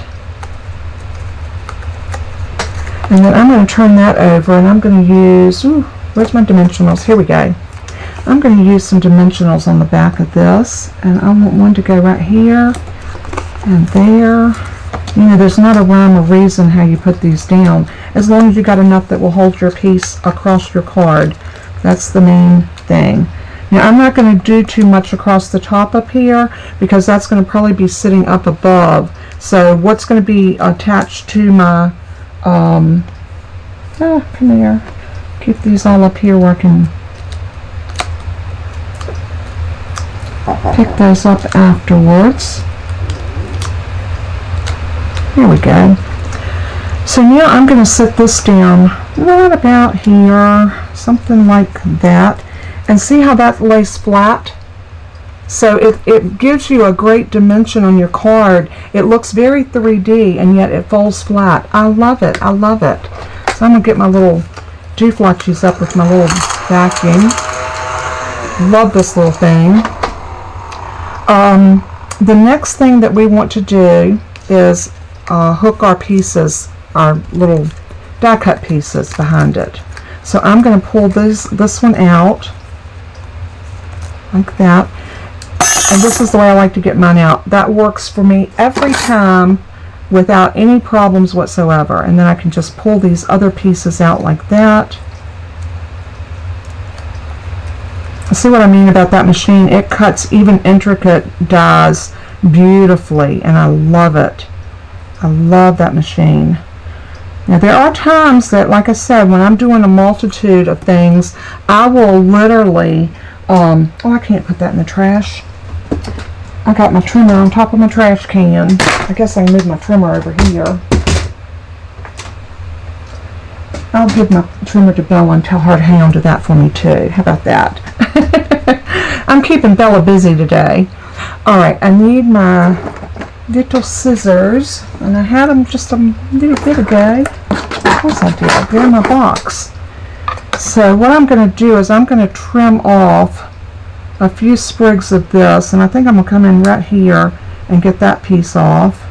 And then I'm going to turn that over, and I'm going to use, where's my dimensionals? Here we go. I'm going to use some dimensionals on the back of this, and I want one to go right here and there. You know, there's not a rhyme or reason how you put these down, as long as you got enough that will hold your piece across your card. That's the main thing. Now I'm not going to do too much across the top up here, because that's going to probably be sitting up above. So what's going to be attached to my come here, keep these all up here where I can pick those up afterwards. Here we go. So now I'm going to set this down right about here, something like that, and see how that lays flat. So it gives you a great dimension on your card. It looks very 3D, and yet it folds flat. I love it. I love it. So I'm going to get my little dooflotchies up with my little vacuum. Love this little thing. The next thing that we want to do is hook our pieces, our little die cut pieces behind it. So I'm going to pull this one out like that, and this is the way I like to get mine out. That works for me every time without any problems whatsoever. And then I can just pull these other pieces out like that. See what I mean about that machine? It cuts even intricate dies beautifully, and I love it. I love that machine. Now there are times that, like I said, when I'm doing a multitude of things, I will literally, oh, I can't put that in the trash. I got my trimmer on top of my trash can. I guess I can move my trimmer over here. I'll give my trimmer to Bella and tell her to hang on to that for me too. How about that? I'm keeping Bella busy today. Alright, I need my little scissors, and I had them just a little bit ago. Of course I did. They're in my box. So what I'm going to do is I'm going to trim off a few sprigs of this, and I think I'm going to come in right here and get that piece off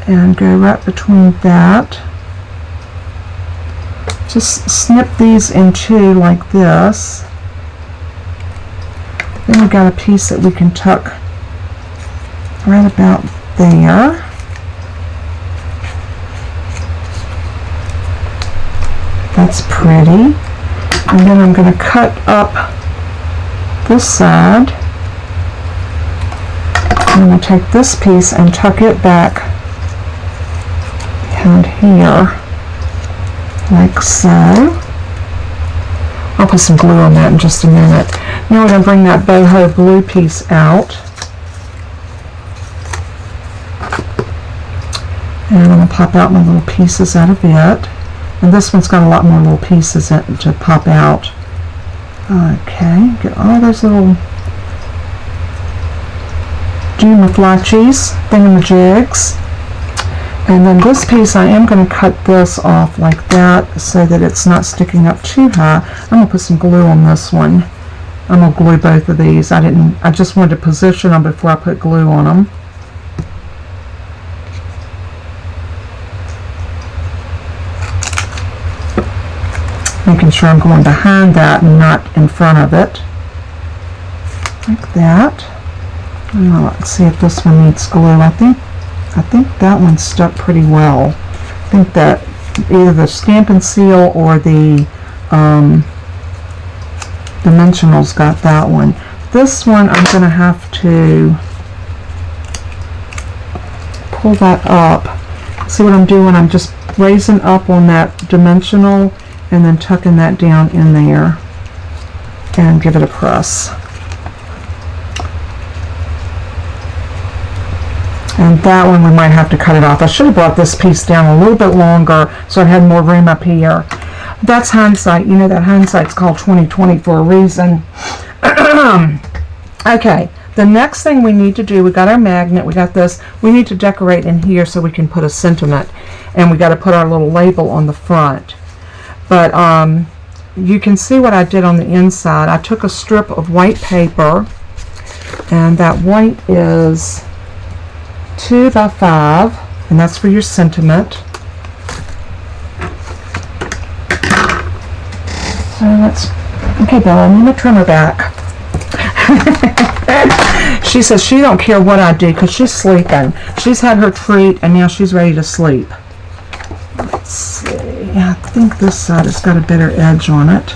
and go right between that. Just snip these in two like this. Then we've got a piece that we can tuck right about there. That's pretty. And then I'm going to cut up this side. I'm going to take this piece and tuck it back behind here, like so. I'll put some glue on that in just a minute. Now we're going to bring that boho blue piece out. And I'm going to pop out my little pieces out of it. And this one's got a lot more little pieces to pop out. Okay, get all those little doomaflachies, thingamajigs. And then this piece, I am going to cut this off like that so that it's not sticking up too high. I'm going to put some glue on this one. I'm going to glue both of these. I just wanted to position them before I put glue on them. Making sure I'm going behind that and not in front of it. Like that. Now let's see if this one needs glue. I think that one stuck pretty well. I think that either the Stampin' Seal or the Dimensionals got that one. This one I'm going to have to pull that up. See what I'm doing? I'm just raising up on that dimensional and then tucking that down in there and give it a press. And that one we might have to cut it off. I should have brought this piece down a little bit longer so I had more room up here. That's hindsight. You know that hindsight's called 20/20 for a reason. Okay, the next thing we need to do, we got our magnet, we got this. We need to decorate in here so we can put a sentiment. And we got to put our little label on the front. But you can see what I did on the inside. I took a strip of white paper, and that white is 2 by 5, and that's for your sentiment. So okay, Bella, I'm going to trim her back. She says she don't care what I do because she's sleeping. She's had her treat, and now she's ready to sleep. Let's see. I think this side has got a better edge on it.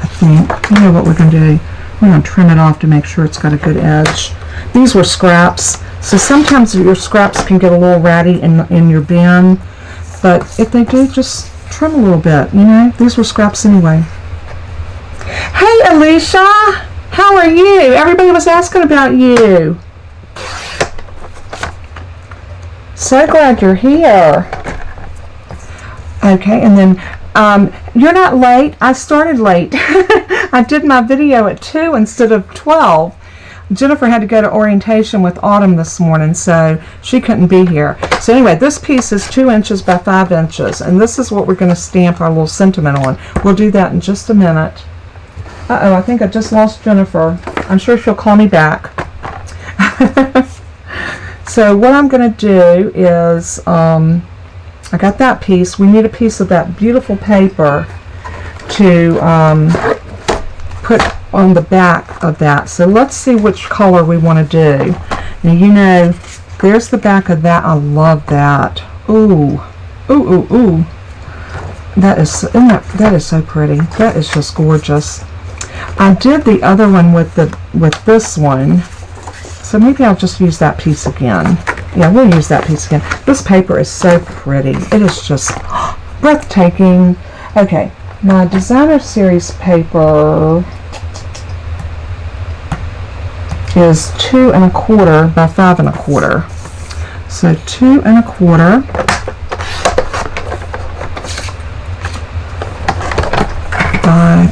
I think. You know what we're going to do? We're going to trim it off to make sure it's got a good edge. These were scraps, so sometimes your scraps can get a little ratty in your bin, but if they do, just trim a little bit, you know? These were scraps anyway. Hey, Alicia! How are you? Everybody was asking about you. So glad you're here. Okay, and then you're not late. I started late. I did my video at 2 instead of 12. Jennifer had to go to orientation with Autumn this morning, so she couldn't be here. So anyway, this piece is 2 inches by 5 inches, and this is what we're going to stamp our little sentiment on. We'll do that in just a minute. Uh-oh, I think I just lost Jennifer. I'm sure she'll call me back. So what I'm going to do is, I got that piece. We need a piece of that beautiful paper to put on the back of that. So let's see which color we want to do. Now, you know, there's the back of that. I love that. Ooh. Ooh, ooh, ooh. That is so pretty. That is just gorgeous. I did the other one with this one. So maybe I'll just use that piece again. Yeah, we'll use that piece again. This paper is so pretty. It is just breathtaking. Okay, my designer series paper is 2 1/4 by 5 1/4. So 2 1/4 by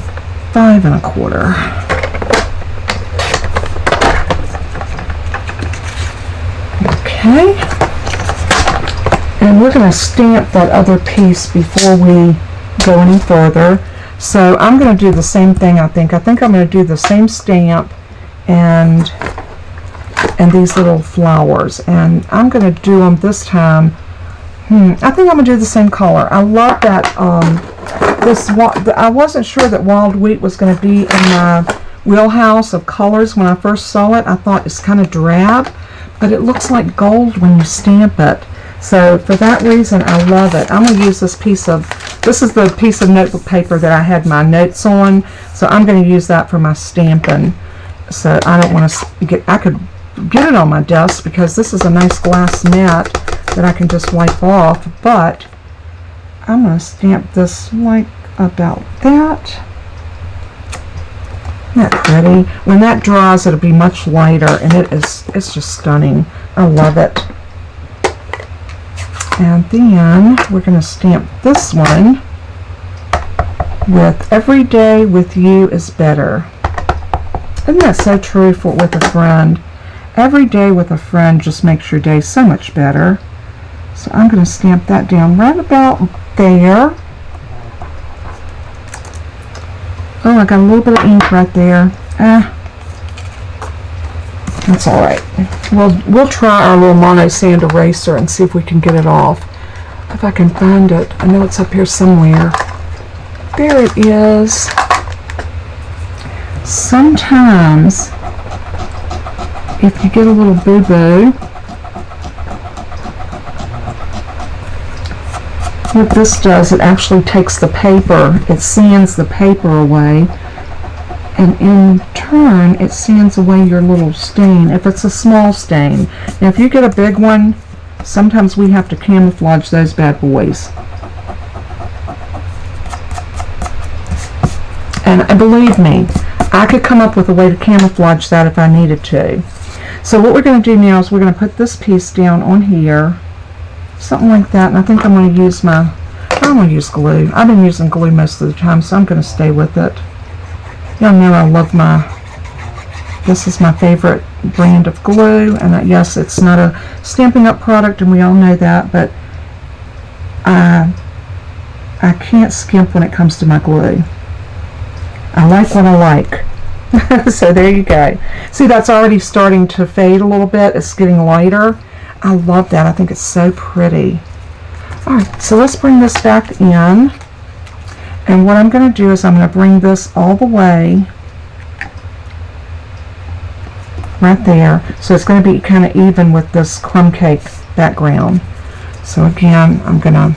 5 1/4. Okay, and we're going to stamp that other piece before we go any further. So I'm going to do the same thing, I think. I think I'm going to do the same stamp and these little flowers. And I'm going to do them this time. I think I'm going to do the same color. I love that. I wasn't sure that wild wheat was going to be in my wheelhouse of colors when I first saw it. I thought it's kind of drab, but it looks like gold when you stamp it. So for that reason, I love it. I'm going to use this is the piece of notebook paper that I had my notes on. So I'm going to use that for my stamping. So I don't want to I could get it on my desk because this is a nice glass mat that I can just wipe off. But I'm going to stamp this like about that. Isn't that pretty? When that dries, it'll be much lighter, and it's just stunning. I love it. And then we're going to stamp this one with "Every day with you is better." Isn't that so true with a friend? Every day with a friend just makes your day so much better. So I'm going to stamp that down right about there. Oh, I got a little bit of ink right there. That's all right. We'll try our little mono sand eraser and see if we can get it off. If I can find it. I know it's up here somewhere. There it is. Sometimes, if you get a little boo-boo, what this does, it actually takes the paper, it sands the paper away, and in turn, it sands away your little stain, if it's a small stain. Now, if you get a big one, sometimes we have to camouflage those bad boys. And believe me, I could come up with a way to camouflage that if I needed to. So what we're going to do now is we're going to put this piece down on here, something like that, and I think I'm going to use I'm going to use glue. I've been using glue most of the time, so I'm going to stay with it. Y'all know I love this is my favorite brand of glue, and yes, it's not a Stampin' Up! Product, and we all know that, but I can't skimp when it comes to my glue. I like what I like. So there you go. See, that's already starting to fade a little bit. It's getting lighter. I love that. I think it's so pretty. Alright, so let's bring this back in. And what I'm going to do is I'm going to bring this all the way right there. So it's going to be kind of even with this crumb cake background. So again, I'm going to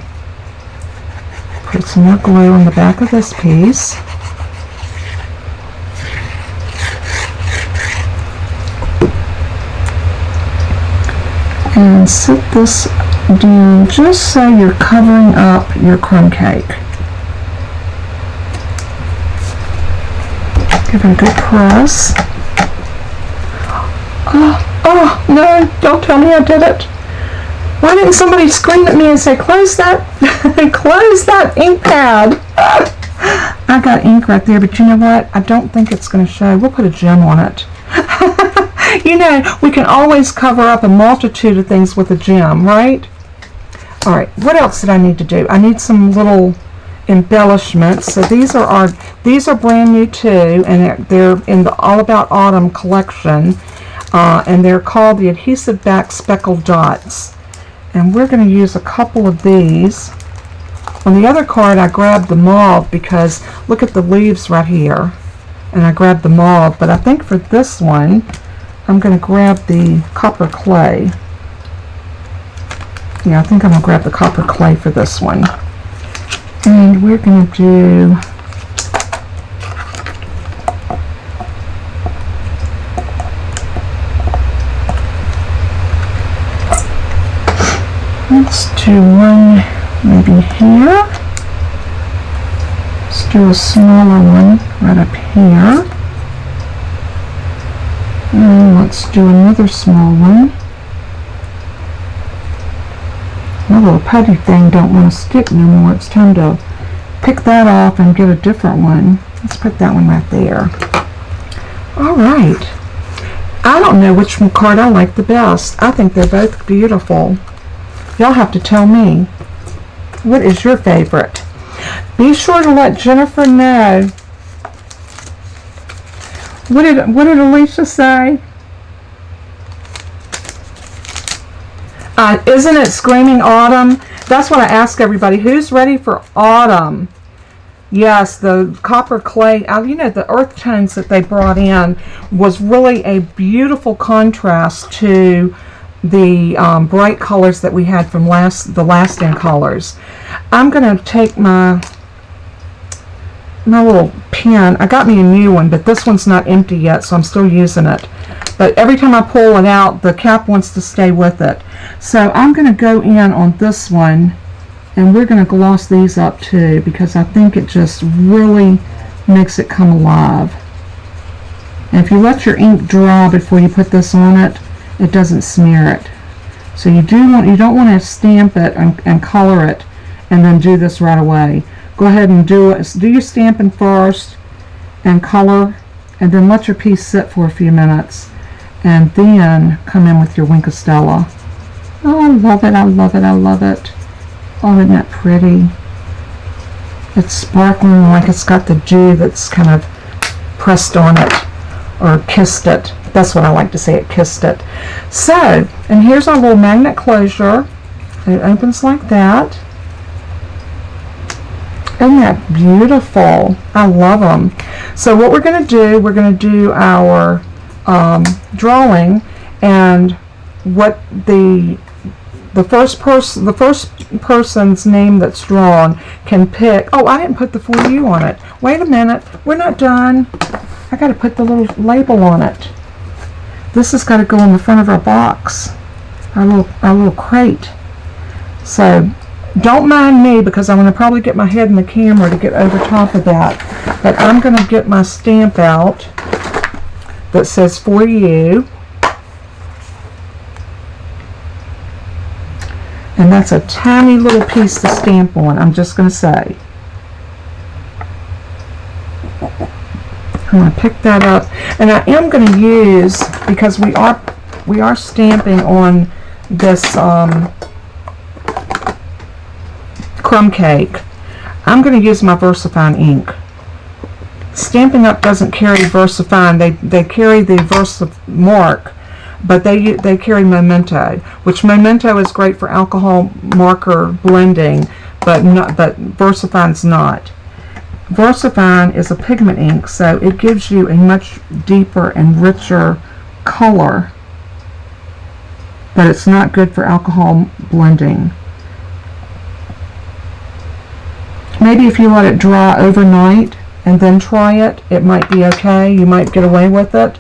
put some more glue on the back of this piece. And sit this down just so you're covering up your crumb cake. Give it a good press. Oh no, don't tell me I did it. Why didn't somebody scream at me and say, close that, close that ink pad? I got ink right there, but you know what? I don't think it's going to show. We'll put a gem on it. You know, we can always cover up a multitude of things with a gem, right? All right, what else did I need to do? I need some little embellishments. So these are brand new too, and they're in the All About Autumn collection, and they're called the Adhesive Back Speckled Dots. And we're going to use a couple of these. On the other card, I grabbed the mauve because look at the leaves right here, and I grabbed the mauve. But I think for this one, I'm going to grab the copper clay. Yeah, I think I'm going to grab the copper clay for this one. And we're going to do let's do one maybe here. Let's do a smaller one right up here. And let's do another small one. My little putty thing don't want to stick no more. It's time to pick that off and get a different one. Let's put that one right there. Alright. I don't know which one card I like the best. I think they're both beautiful. Y'all have to tell me. What is your favorite? Be sure to let Jennifer know. What did Alicia say? Isn't it screaming autumn? That's what I ask everybody. Who's ready for autumn? Yes, the copper clay, you know, the earth tones that they brought in was really a beautiful contrast to the bright colors that we had from the last in colors. I'm going to take my little pen. I got me a new one, but this one's not empty yet, so I'm still using it. But every time I pull it out, the cap wants to stay with it. So I'm going to go in on this one, and we're going to gloss these up too, because I think it just really makes it come alive. And if you let your ink dry before you put this on it, it doesn't smear it. So you don't want to stamp it and color it and then do this right away. Go ahead and do your stamping first and color, and then let your piece sit for a few minutes, and then come in with your Wink of Stella. Oh, I love it, I love it, I love it. Oh, isn't that pretty? It's sparkling like it's got the dew that's kind of pressed on it or kissed it. That's what I like to say, it kissed it. So, and here's our little magnet closure. It opens like that. Isn't that beautiful? I love them. So what we're going to do our drawing, and what the first person's name that's drawn can pick. Oh, I didn't put the for you on it. Wait a minute, we're not done. I got to put the little label on it. This has got to go in the front of our box, our little crate. So don't mind me, because I'm going to probably get my head in the camera to get over top of that. But I'm going to get my stamp out that says for you. And that's a tiny little piece to stamp on, I'm just going to say. I'm going to pick that up. And I am going to use, because we are stamping on this crumb cake, I'm going to use my VersaFine ink. Stampin' Up! Doesn't carry VersaFine. They carry the Versamark, but they carry Memento, which Memento is great for alcohol marker blending, but VersaFine's not. VersaFine is a pigment ink, so it gives you a much deeper and richer color, but it's not good for alcohol blending. Maybe if you let it dry overnight and then try it, it might be okay. You might get away with it.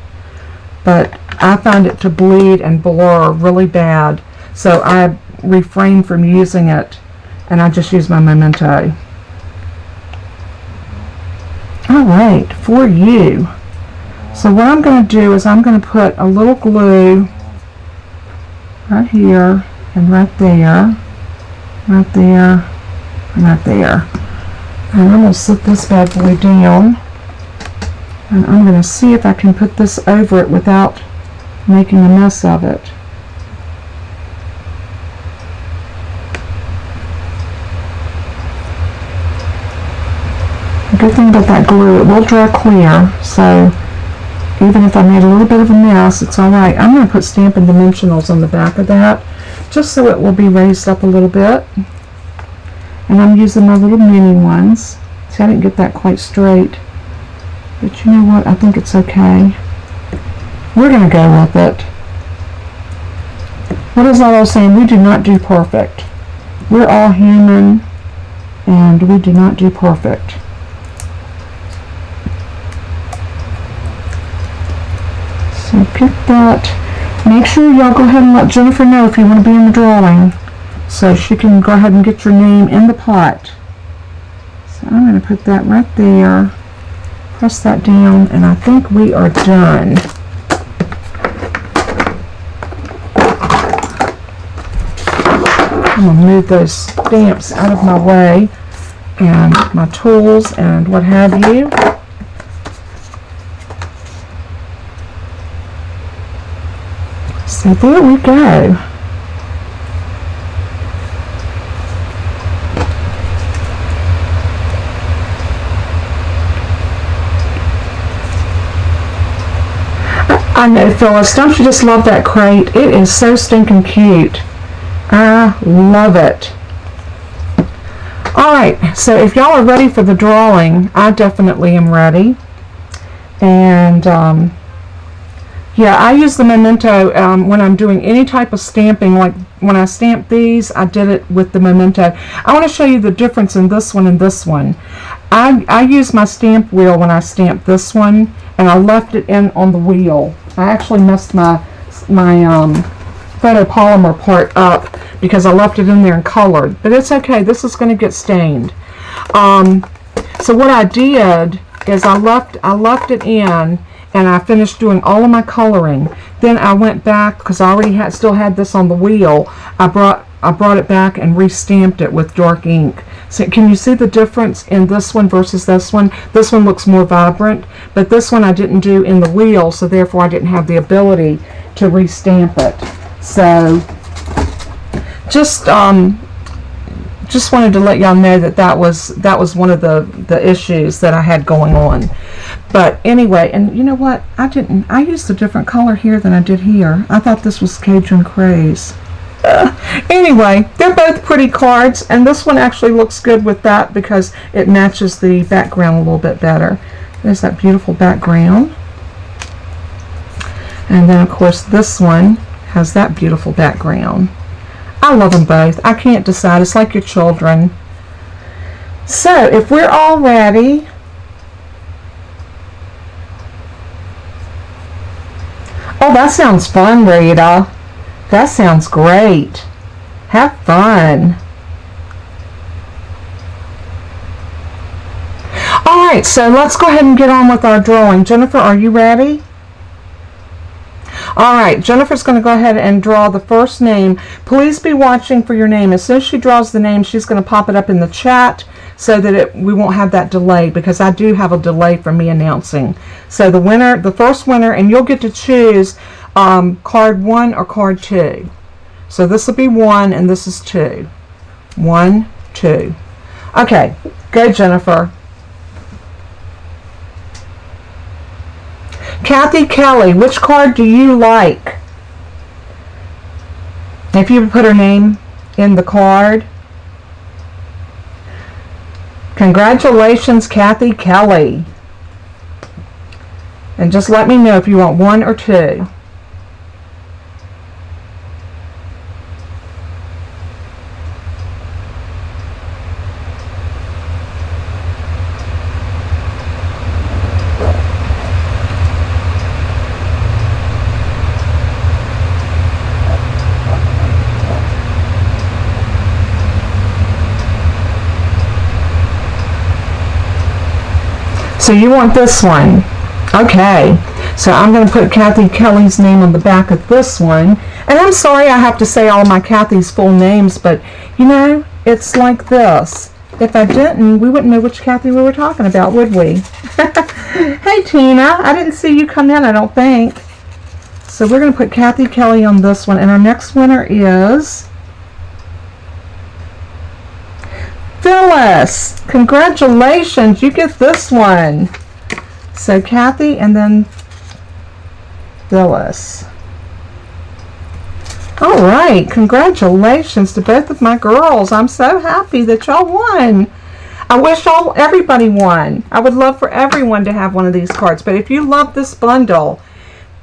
But I find it to bleed and blur really bad, so I refrain from using it, and I just use my Memento. Alright, for you. So what I'm going to do is I'm going to put a little glue right here, and right there, right there, and right there. And I'm going to sit this bad boy down, and I'm going to see if I can put this over it without making a mess of it. The good thing about that glue, it will dry clear, so even if I made a little bit of a mess, it's alright. I'm going to put Stampin' Dimensionals on the back of that, just so it will be raised up a little bit. And I'm using my little mini ones. See, I didn't get that quite straight. But you know what? I think it's okay. We're going to go with it. What is all I was saying? We do not do perfect. We're all human, and we do not do perfect. So pick that. Make sure y'all go ahead and let Jennifer know if you want to be in the drawing, so she can go ahead and get your name in the pot. So I'm going to put that right there, press that down, and I think we are done. I'm going to move those stamps out of my way, and my tools and what have you. So there we go. I know, Phyllis, don't you just love that crate? It is so stinking cute. I love it. Alright, so if y'all are ready for the drawing, I definitely am ready. And, yeah, I use the Memento when I'm doing any type of stamping. Like when I stamp these, I did it with the Memento. I want to show you the difference in this one and this one. I use my stamp wheel when I stamp this one, and I left it in on the wheel. I actually messed my photopolymer part up because I left it in there and colored. But it's okay. This is going to get stained. So what I did is I left it in, and I finished doing all of my coloring. Then I went back, because I already still had this on the wheel. I brought it back and re-stamped it with dark ink. So can you see the difference in this one versus this one? This one looks more vibrant, but this one I didn't do in the wheel, so therefore I didn't have the ability to re-stamp it. So just wanted to let y'all know that was one of the issues that I had going on. But anyway, and you know what? I used a different color here than I did here. I thought this was Cajun Craze. Anyway, they're both pretty cards, and this one actually looks good with that because it matches the background a little bit better. There's that beautiful background. And then, of course, this one has that beautiful background. I love them both. I can't decide. It's like your children. So, if we're all ready, oh, that sounds fun, Rita. That sounds great. Have fun. All right, so let's go ahead and get on with our drawing. Jennifer, are you ready? All right, Jennifer's going to go ahead and draw the first name. Please be watching for your name. As soon as she draws the name, she's going to pop it up in the chat so that we won't have that delay, because I do have a delay from me announcing. So the first winner, and you'll get to choose card 1 or card 2. So this will be 1 and this is 2. 1, 2. Okay, go Jennifer. Kathy Kelly, which card do you like? If you put her name in the card. Congratulations, Kathy Kelly. And just let me know if you want 1 or 2. So you want this one. Okay. So I'm going to put Kathy Kelly's name on the back of this one. And I'm sorry I have to say all my Kathy's full names, but you know, it's like this. If I didn't, we wouldn't know which Kathy we were talking about, would we? Hey Tina, I didn't see you come in, I don't think. So we're going to put Kathy Kelly on this one, and our next winner is Phyllis. Congratulations, you get this one. So Kathy and then Phyllis. All right, congratulations to both of my girls. I'm so happy that y'all won. I wish everybody won. I would love for everyone to have one of these cards. But if you love this bundle,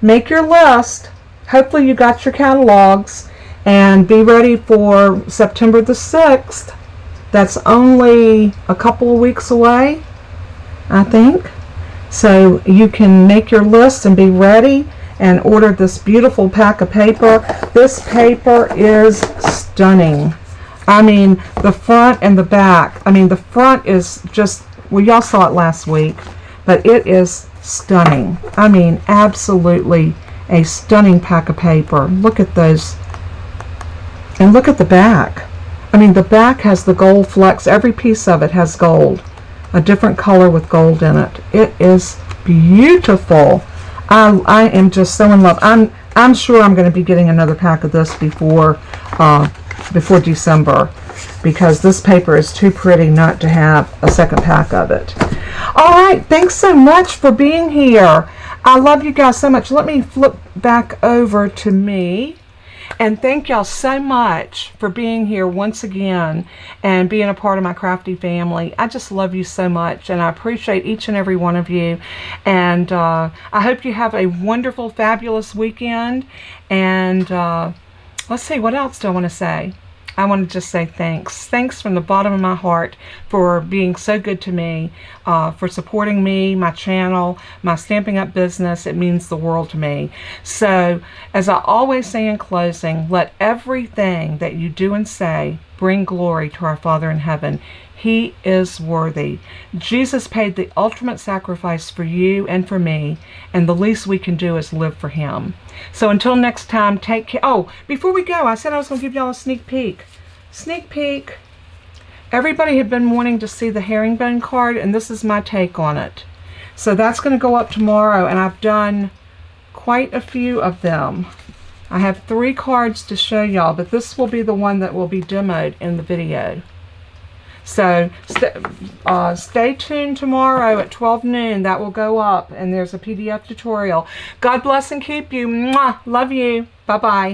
make your list. Hopefully you got your catalogs, and be ready for September the 6th. That's only a couple of weeks away, I think. So you can make your list and be ready and order this beautiful pack of paper. This paper is stunning. I mean, the front and the back. I mean, the front is just, well, y'all saw it last week, but it is stunning. I mean, absolutely a stunning pack of paper. Look at those. And look at the back. I mean, the back has the gold flecks. Every piece of it has gold. A different color with gold in it. It is beautiful. I am just so in love. I'm sure I'm going to be getting another pack of this before December, because this paper is too pretty not to have a second pack of it. All right, thanks so much for being here. I love you guys so much. Let me flip back over to me. And thank y'all so much for being here once again and being a part of my crafty family. I just love you so much, and I appreciate each and every one of you. And I hope you have a wonderful, fabulous weekend. And let's see, what else do I want to say? I want to just say thanks. Thanks from the bottom of my heart for being so good to me, for supporting me, my channel, my Stampin' Up! Business. It means the world to me. So, as I always say in closing, let everything that you do and say bring glory to our Father in heaven. He is worthy. Jesus paid the ultimate sacrifice for you and for me, and the least we can do is live for him. So until next time, take care. Oh, before we go, I said I was going to give y'all a sneak peek. Sneak peek. Everybody had been wanting to see the herringbone card, and this is my take on it. So that's going to go up tomorrow, and I've done quite a few of them. I have 3 cards to show y'all, but this will be the one that will be demoed in the video. So stay tuned tomorrow at 12 noon. That will go up, and there's a PDF tutorial. God bless and keep you. Mwah! Love you. Bye-bye.